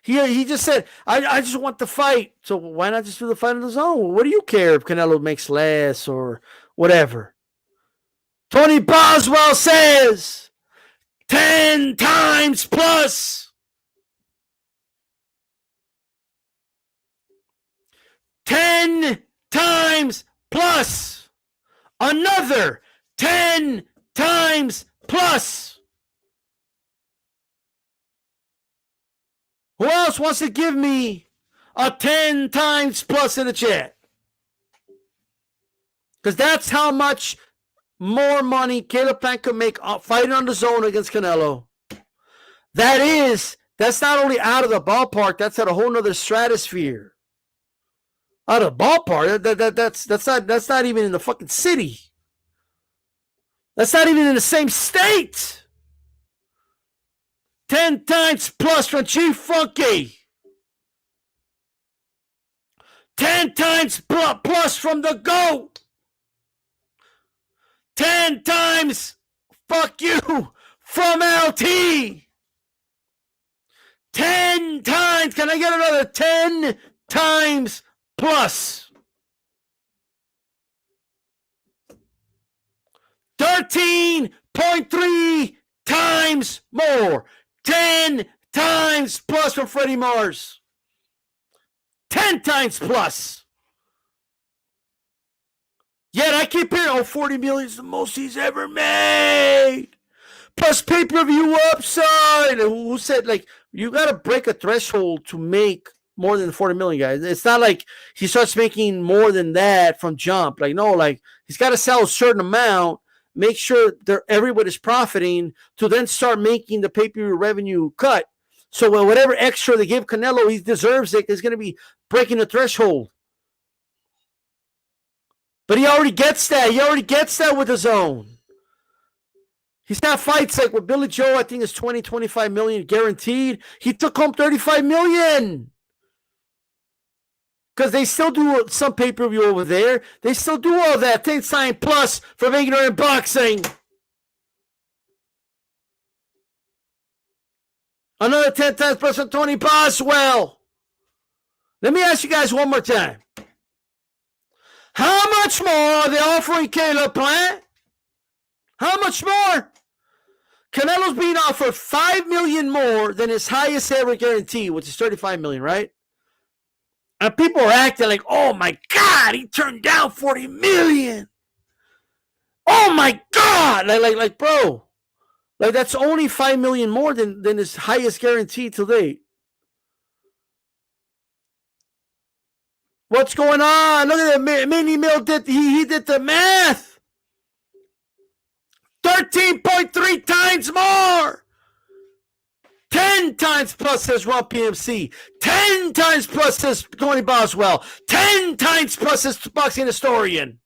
He just said, I just want the fight. So why not just do the fight on his own? What do you care if Canelo makes less or whatever? Tony Boswell says 10 times plus. 10 times plus. Another 10 times plus. Who else wants to give me a 10 times plus in the chat? Because that's how much more money Caleb Plant could make fighting on the zone against Canelo. That's not only out of the ballpark, that's at a whole nother stratosphere. Out of the ballpark, that's not even in the fucking city. That's not even in the same state. 10 times plus from Chief Funky. 10 times plus from the GOAT. 10 times fuck you from LT. 10 times. Can I get another 10 times plus? 13.3 times more. 10 times plus from Freddie Mars. 10 times plus. Yet I keep hearing, 40 million is the most he's ever made. Plus pay-per-view upside. Who said, like, you got to break a threshold to make more than 40 million, guys. It's not like he starts making more than that from jump. Like, no, like, he's got to sell a certain amount, make sure everybody's profiting to then start making the pay-per-view revenue cut. So whatever extra they give Canelo, he deserves it. He's going to be breaking the threshold. But he already gets that. He already gets that with his own. He's got fights like with Billy Joe, I think it's 20, 25 million guaranteed. He took home 35 million. Because they still do some pay-per-view over there. They still do all that. 10 sign plus for ignorant boxing. Another 10 times plus from Tony Boswell. Let me ask you guys one more time. How much more are they offering Caleb Plant? How much more? Canelo's being offered $5 million more than his highest ever guarantee, which is $35 million, right? And people are acting like, oh my God, he turned down $40 million. Oh my God. Like, bro, like that's only $5 million more than his highest guarantee to date. What's going on? Look at that. Mini Mill he did the math. 13.3 times more. 10 times plus says Ron PMC. 10 times plus says Tony Boswell. 10 times plus says Boxing Historian.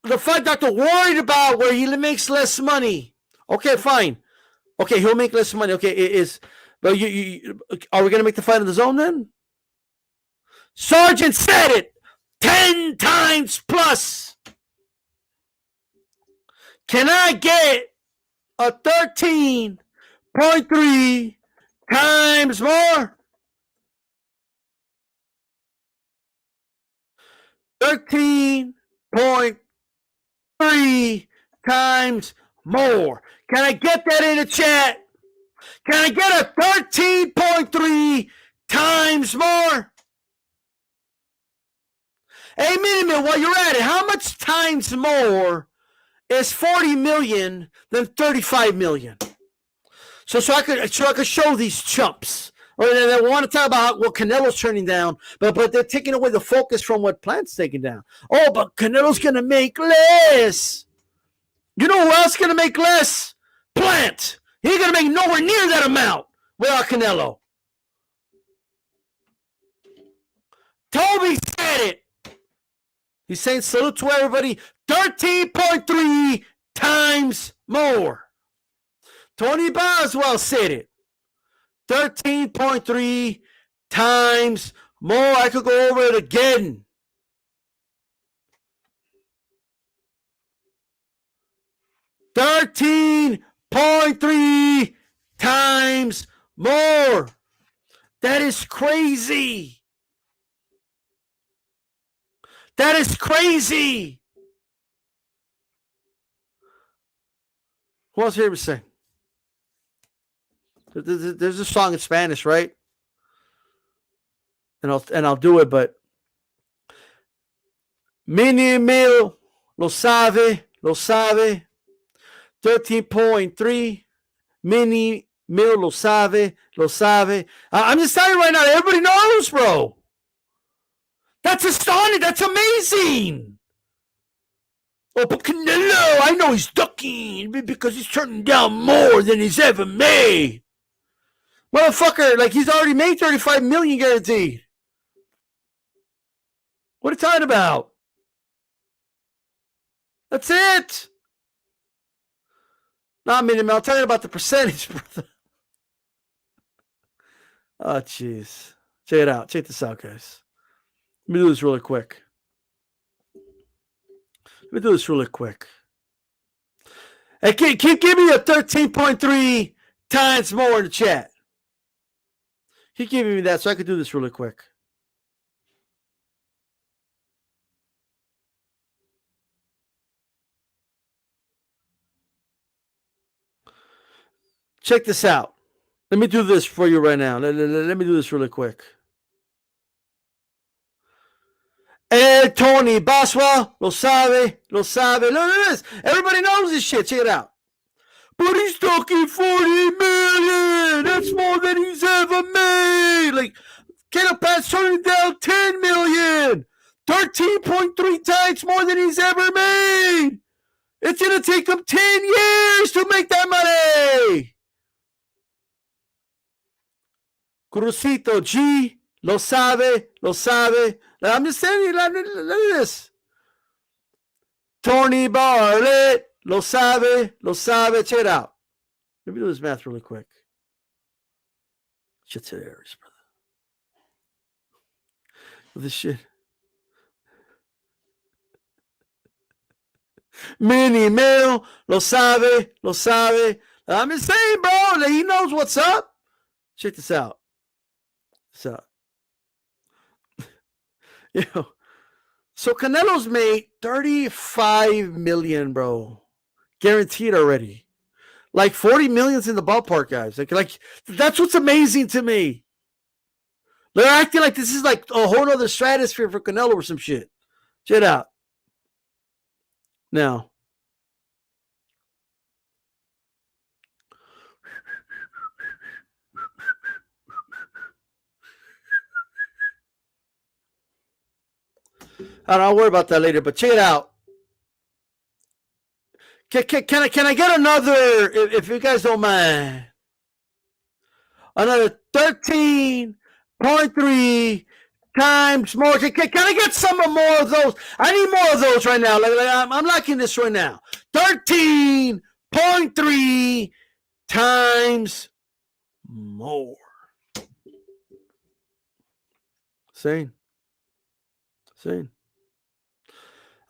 The fight doctor worried about where he makes less money. Okay, fine. Okay, he'll make less money. Okay, but are we going to make the fight in the zone then? Sergeant said it. 10 times plus. Can I get a 13 13.3 times more. 13.3 times more. Can I get that in the chat? Can I get a 13.3 times more? Hey, minute, while you're at it, how much times more is 40 million than 35 million? So I could show these chumps. Or they want to talk about what Canelo's turning down, but they're taking away the focus from what Plant's taking down. Oh, but Canelo's going to make less. You know who else is going to make less? Plant. He ain't going to make nowhere near that amount without Canelo. Toby said it. He's saying salute to everybody. 13.3 times more. Tony Boswell said it. 13.3 times more. I could go over it again. $13.3 times more. That is crazy. That is crazy. Who else here to say? There's a song in Spanish, right? And I'll do it, but Mini Mil lo sabe. 13.3 Mini Mil lo sabe. I'm just telling you right now, everybody knows, bro. That's astonishing. That's amazing. Oh, but Canelo, I know he's ducking because he's turning down more than he's ever made. Motherfucker, like he's already made 35 million guaranteed. What are you talking about? That's it. Not minimum. I'm talking about the percentage, brother. Oh, jeez. Check it out. Check this out, guys. Let me do this really quick. Hey, keep giving me a 13.3 times more in the chat. Keep giving me that so I can do this really quick. Check this out. Let me do this for you right now. Let me do this really quick. Hey, Tony Boswell, lo sabe. Look at this. Everybody knows this shit. Check it out. But he's talking 40 million. That's more than he's ever made. Like, Caleb Pat's turning down 10 million. 13.3 times more than he's ever made. It's going to take him 10 years to make that money. Crucito G, lo sabe. Now, I'm just saying, look at this. Tony Bartlett, lo sabe. Check it out. Let me do this math really quick. Shit's hilarious, brother. This shit. Mini Mil, lo sabe. I'm just saying, bro, that he knows what's up. Check this out. So Canelo's made 35 million, bro. Guaranteed already. Like 40 million's in the ballpark, guys. Like that's what's amazing to me. They're acting like this is like a whole other stratosphere for Canelo or some shit. Check it out. Now. I'll worry about that later, but check it out. Can I get another, if you guys don't mind, another 13.3 times more? Can I get some more of those? I need more of those right now. Like I'm liking this right now. 13.3 times more. Same.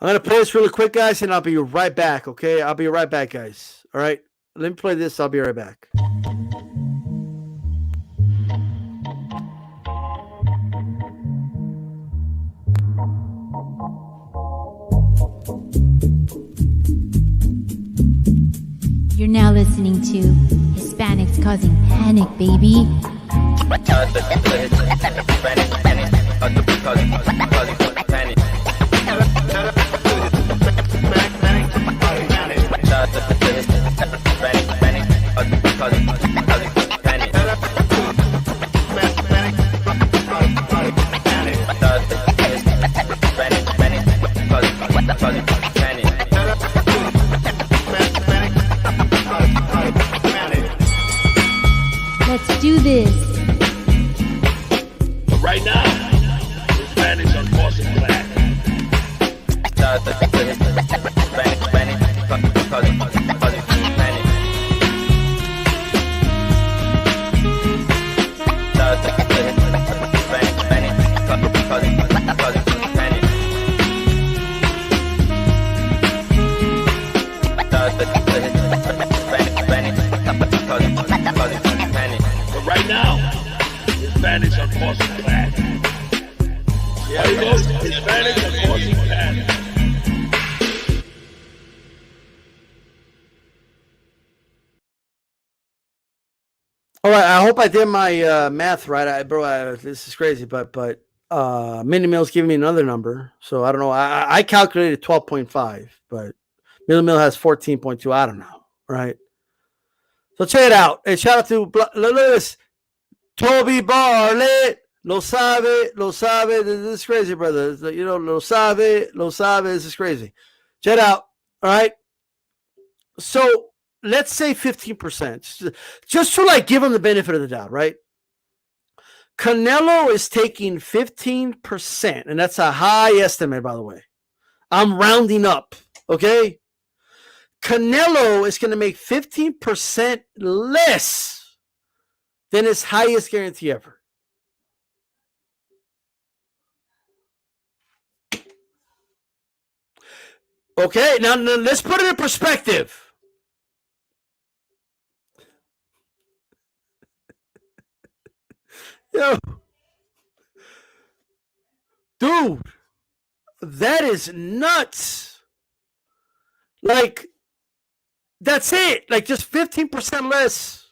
I'm going to play this really quick, guys, and I'll be right back, okay? I'll be right back, guys. All right? Let me play this. I'll be right back. You're now listening to Hispanics Causing Panic, baby. Let's do this. But right now, Hispanics are causing black. But right now, Hispanics are causing black. There you go. Hispanics are causing panic. All right, I hope I did my math right. This is crazy, but Mini Mill's giving me another number, so I don't know. I calculated 12.5, but Mini Mill has 14.2. I don't know, right? So check it out. And shout out to Lewis, Toby Barlett. Lo sabe. This is crazy, brother. You know, lo sabe. This is crazy. Check it out. All right. So let's say 15%, just to like give him the benefit of the doubt, right? Canelo is taking 15%, and that's a high estimate, by the way. I'm rounding up, okay? Canelo is going to make 15% less than his highest guarantee ever. Okay, now let's put it in perspective. Yo, dude, that is nuts. Like, that's it. Like, just 15% less.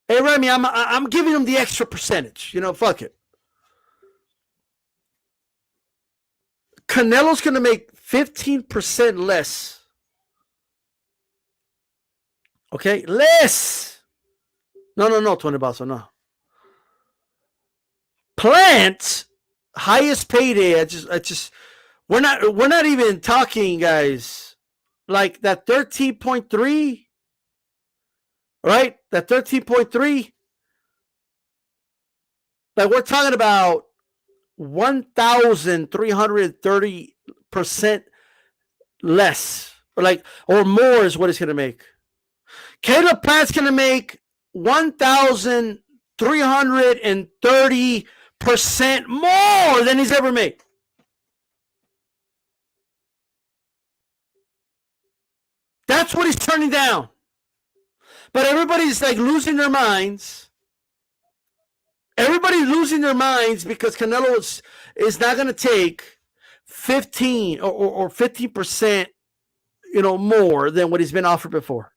Hey, Remy, I'm giving him the extra percentage. You know, fuck it. Canelo's going to make 15% less. Okay, less. No, Tony Basso, no. Plant, highest payday. We're not even talking, guys. Like that 13.3, right? That 13.3. Like we're talking about 1,330% less, or more is what it's going to make. Caleb Plant's going to make 1,330% more than he's ever made. That's what he's turning down. But everybody's like losing their minds. Everybody's losing their minds because Canelo is not going to take 15 or 15%, more than what he's been offered before.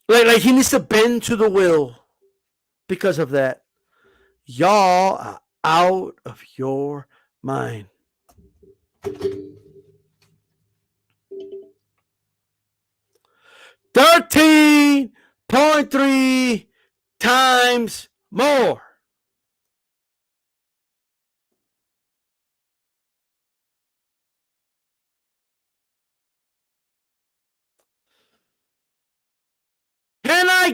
Like he needs to bend to the will because of that. Y'all are out of your mind. $13.3 times more. Can I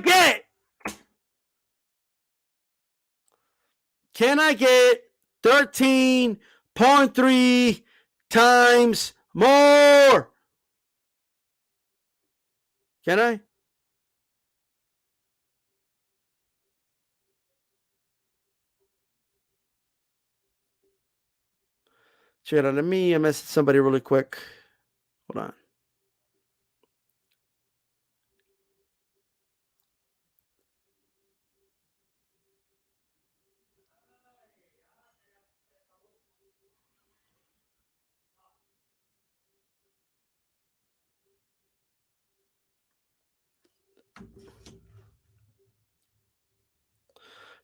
get 13.3 times more? Can I? Check it out. Let me message somebody really quick. Hold on.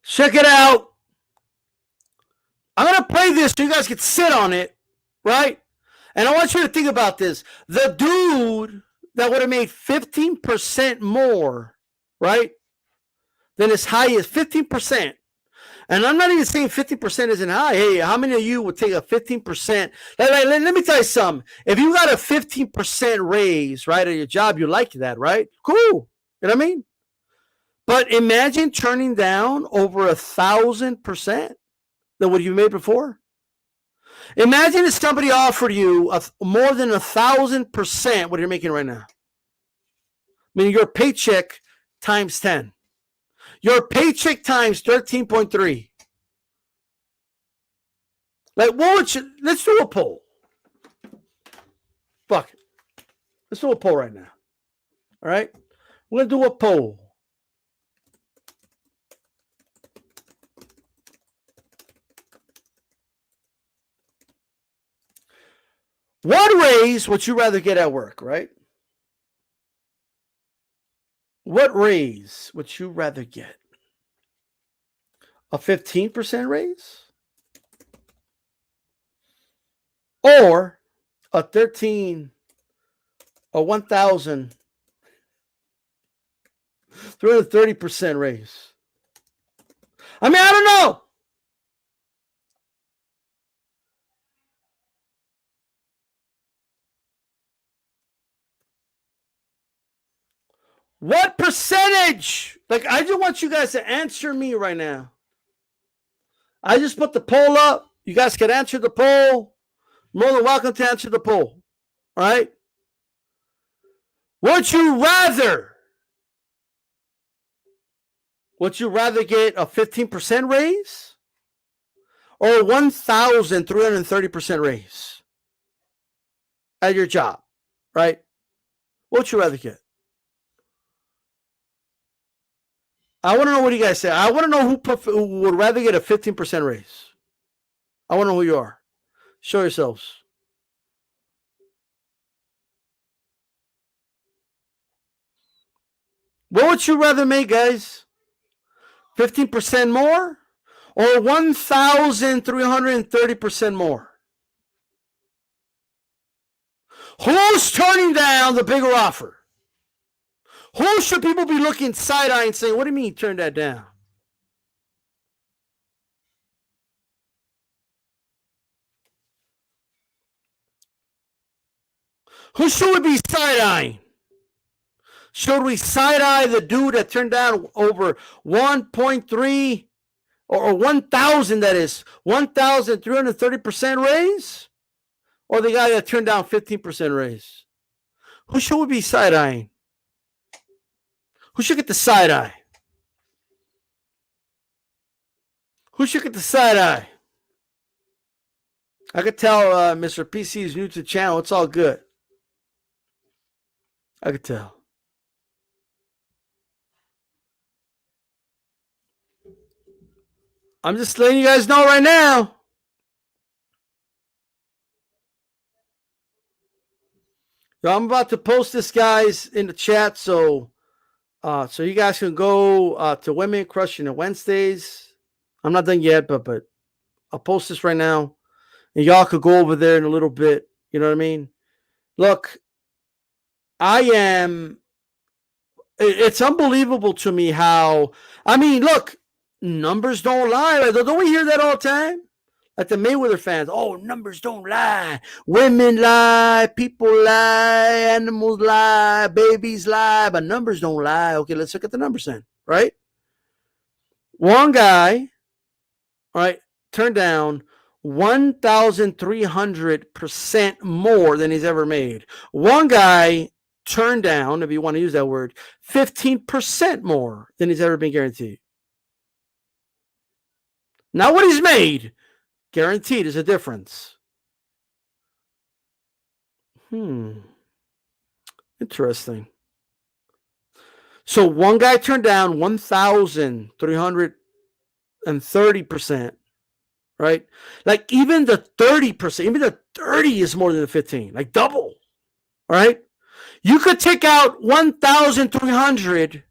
Check it out. I'm going to play this so you guys can sit on it, right? And I want you to think about this. The dude that would have made 15% more, right, than as high as 15%. And I'm not even saying 50% isn't high. Hey, how many of you would take a 15%? Let me tell you something. If you got a 15% raise, right, at your job, you like that, right? Cool. You know what I mean? But imagine turning down over 1,000% than what you made before. Imagine if somebody offered you more than 1,000% what you're making right now. I mean, your paycheck times 10. Your paycheck times 13.3. Like, what would you, let's do a poll. Fuck it. Let's do a poll right now. All right? We're going to do a poll. What raise would you rather get at work, right? What raise would you rather get? A 15% raise? Or a 1,330% raise? I mean, I don't know. What percentage? Like, I just want you guys to answer me right now. I just put the poll up. You guys can answer the poll. More than welcome to answer the poll. All right? Would you rather get a 15% raise or a 1,330% raise at your job? Right? What would you rather get? I want to know what you guys say. I want to know who would rather get a 15% raise. I want to know who you are. Show yourselves. What would you rather make, guys? 15% more or 1,330% more? Who's turning down the bigger offer? Who should people be looking side-eye and saying, what do you mean turn that down? Who should we be side-eyeing? Should we side-eye the dude that turned down over 1.3 or 1,000, that is, 1,330% raise? Or the guy that turned down 15% raise? Who should we be side-eyeing? Who should get the side eye? Who should get the side eye? I could tell Mr. PC is new to the channel. It's all good. I could tell. I'm just letting you guys know right now. So I'm about to post this, guys, in the chat, so you guys can go to Women Crushing It Wednesdays. I'm not done yet, but I'll post this right now, and y'all could go over there in a little bit. You know what I mean? Look, it's unbelievable to me how, I mean, look, numbers don't lie. Like, don't we hear that all the time? Like the Mayweather fans, oh, numbers don't lie. Women lie, people lie, animals lie, babies lie, but numbers don't lie. Okay, let's look at the numbers then, right? One guy, all right, turned down 1,300% more than he's ever made. One guy turned down, if you want to use that word, 15% more than he's ever been guaranteed. Now what he's made, guaranteed, is a difference. Interesting. So one guy turned down 1,330%, right? Like even the 30%, even the 30 is more than the 15, like double, all right? You could take out 1,300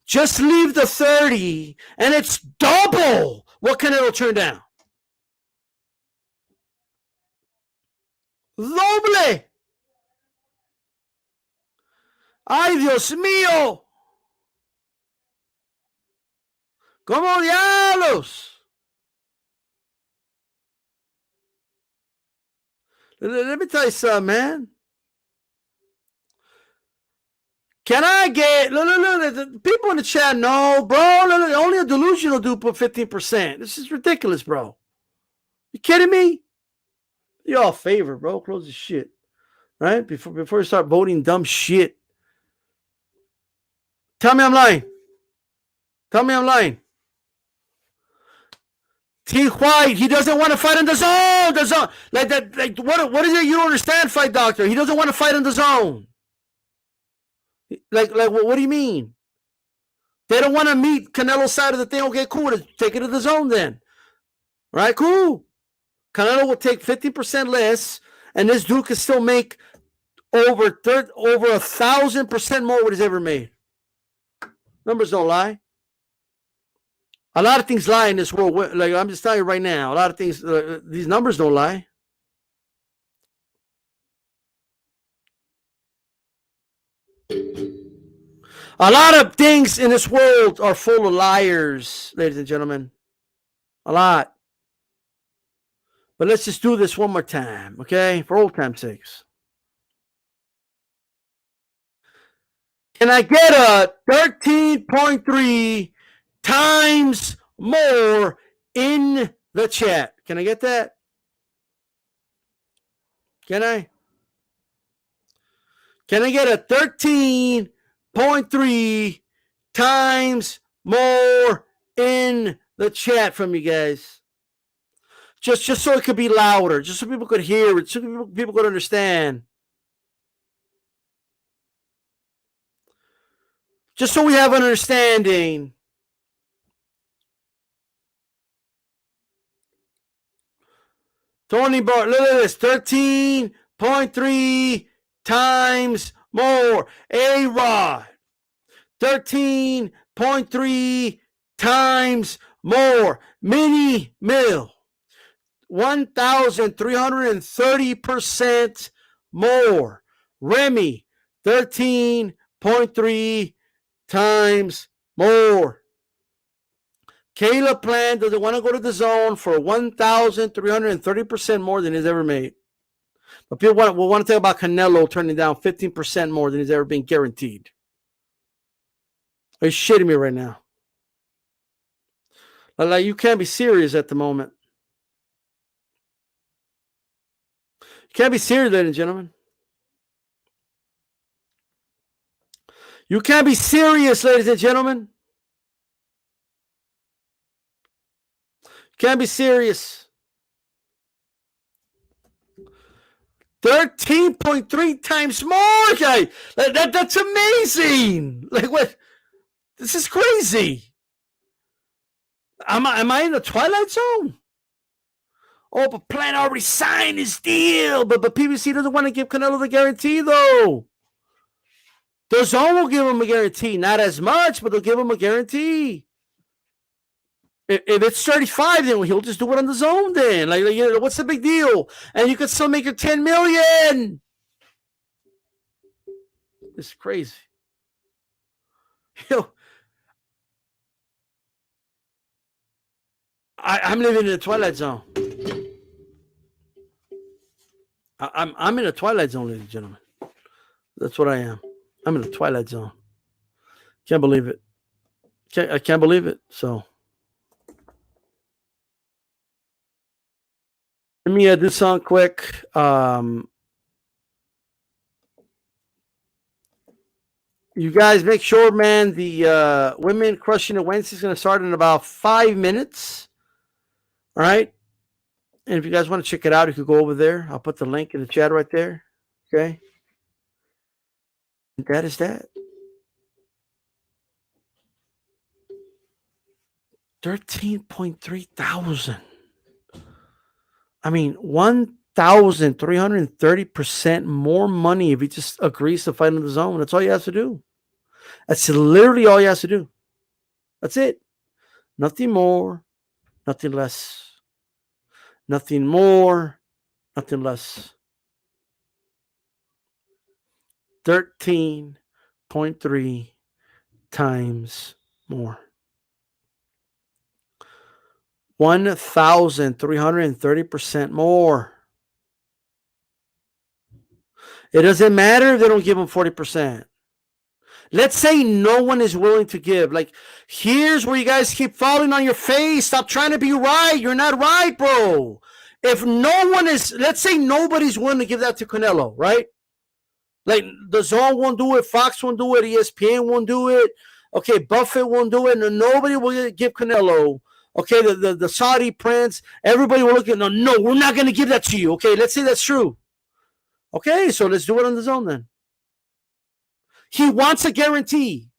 Just leave the 30, and it's double what Canelo turned down. Doble. Ay, Dios mío. ¿Cómo diablos? Let me tell you something, man. Can I get, look, people in the chat, no, bro, only a delusional dude put 15%. This is ridiculous, bro. You kidding me? You all favor, bro. Close the shit. Right? Before you start voting dumb shit. Tell me I'm lying. Tell me I'm lying. T. White, he doesn't want to fight in the zone. The zone. Like that, like what is it you don't understand, Fight Doctor? He doesn't want to fight in the zone. Like what do you mean? They don't want to meet Canelo's side of the thing. Okay, cool. Take it to the zone then. Right, cool. Canelo will take 50% less, and this dude can still make over 1,000% more what he's ever made. Numbers don't lie. A lot of things lie in this world. Like I'm just telling you right now, a lot of things. These numbers don't lie. A lot of things in this world are full of liars, ladies and gentlemen. A lot. But let's just do this one more time, okay? For old time's sakes. Can I get a 13.3 times more in the chat? Can I get that? Can I? Can I get a 13.3 times more in the chat from you guys? Just so it could be louder, just so people could hear it, so people could understand. Just so we have an understanding. Tony Bar, look at this, 13.3 times more. A-Rod, 13.3 times more. Mini Mill, 1,330% more. Remy, 13.3 times more. Caleb Plant doesn't want to go to the zone for 1,330% more than he's ever made. But people want to talk about Canelo turning down 15% more than he's ever been guaranteed. Are you shitting me right now? Like, you can't be serious at the moment. You can't be serious, ladies and gentlemen. You can't be serious, ladies and gentlemen. Can't be serious. 13.3 times more, guy. That's amazing. Like what? This is crazy. Am I in the twilight zone? Oh, but Plant already signed his deal. But PBC doesn't want to give Canelo the guarantee, though. The zone will give him a guarantee. Not as much, but they'll give him a guarantee. If it's 35, then he'll just do it on the zone then. Like, you know, what's the big deal? And you could still make it 10 million. It's crazy. You know, I'm living in the twilight zone. I'm in a twilight zone, ladies and gentlemen. That's what I am. I'm in a twilight zone. Can't believe it. I can't believe it. So let me do something quick. You guys make sure, man, the Women Crushing It Wednesday is going to start in about 5 minutes. All right. And if you guys want to check it out, you could go over there. I'll put the link in the chat right there. Okay. And that is that. 13.3 thousand. I mean, 1,330% more money if he just agrees to fight in the zone. That's all he has to do. That's literally all he has to do. That's it. Nothing more, nothing less. Nothing more, nothing less. 13.3 times more. 1,330% more. It doesn't matter if they don't give them 40%. Let's say no one is willing to give. Like, here's where you guys keep falling on your face. Stop trying to be right. You're not right, bro. If no one is, let's say nobody's willing to give that to Canelo, right? Like, the Zone won't do it, Fox won't do it, ESPN won't do it, okay, Buffett won't do it, and nobody will give Canelo, okay, the Saudi prince, everybody will look at, no, we're not going to give that to you, okay, let's say that's true. Okay, so let's do it on the Zone then. He wants a guarantee.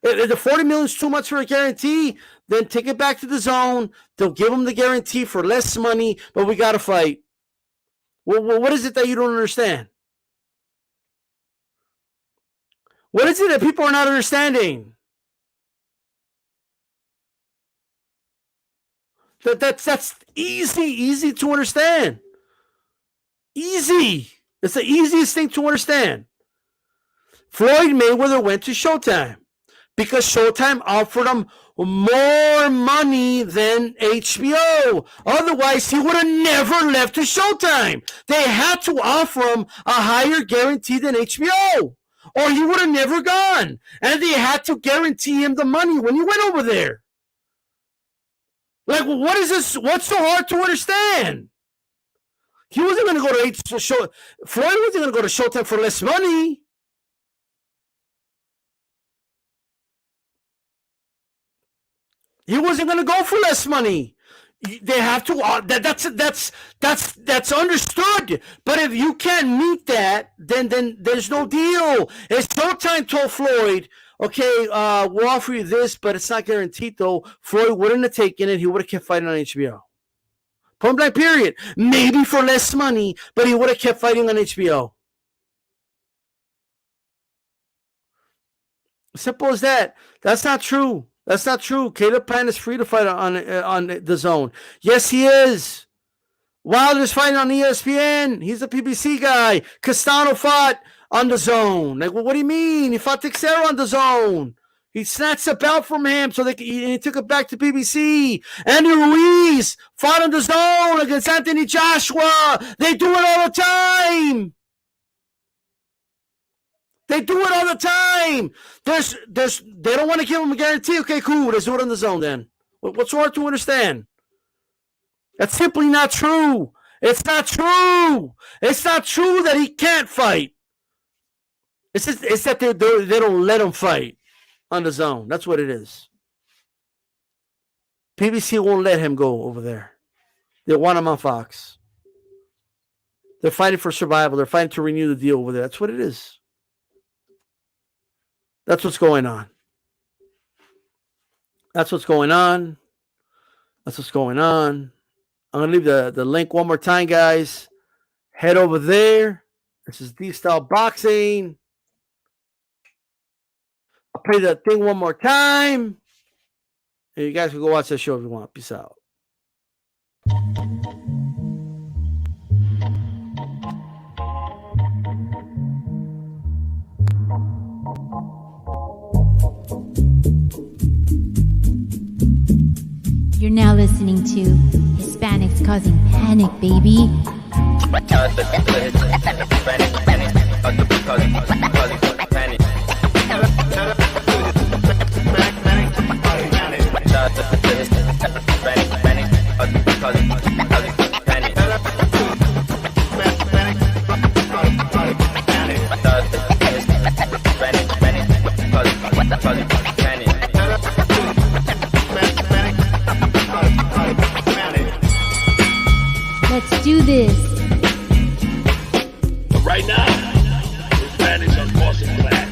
If the $40 million is too much for a guarantee, then take it back to the Zone. They'll give him the guarantee for less money, but we got to fight. Well, what is it that you don't understand? What is it that people are not understanding? That's easy to understand. Easy. It's the easiest thing to understand. Floyd Mayweather went to Showtime because Showtime offered him more money than HBO. Otherwise, he would have never left to Showtime. They had to offer him a higher guarantee than HBO, or he would have never gone. And they had to guarantee him the money when he went over there. Like, what is this? What's so hard to understand? He wasn't going to go to Floyd wasn't going to go to Showtime for less money. He wasn't going to go for less money. They have to. That's understood. But if you can't meet that, then there's no deal. It's Showtime told Floyd, okay, we'll offer you this, but it's not guaranteed though. Floyd wouldn't have taken it. He would have kept fighting on HBO. Point blank period. Maybe for less money, but he would have kept fighting on HBO. Simple as that. That's not true. That's not true. Caleb Plant is free to fight on the Zone. Yes, he is. Wilder's fighting on ESPN. He's a PBC guy. Castano fought on the Zone. Like, well, what do you mean? He fought Teixeira on the Zone. He snatched the belt from him, so he took it back to BBC. Andy Ruiz fought on the Zone against Anthony Joshua. They do it all the time. They do it all the time. They don't want to give him a guarantee. Okay, cool. Let's do it on the Zone then. What's hard to understand? That's simply not true. It's not true. It's not true that he can't fight. It's that they don't let him fight on the Zone. That's what it is. PBC won't let him go over there. They want him on Fox. They're fighting for survival. They're fighting to renew the deal over there. That's what it is. That's what's going on. That's what's going on. That's what's going on. I'm going to leave the link one more time, guys. Head over there. This is DStyleBoxing. I'll play that thing one more time. And you guys can go watch that show if you want. Peace out. You're now listening to Hispanics Causing Panic, baby. Let's do this. But right now, Hispanics are causing panic.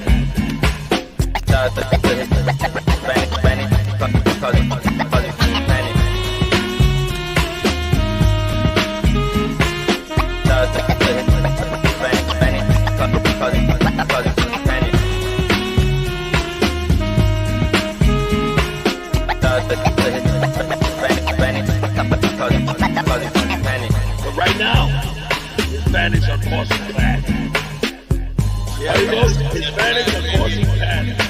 But right now, Hispanics are causing panic. Hispanics are causing panic.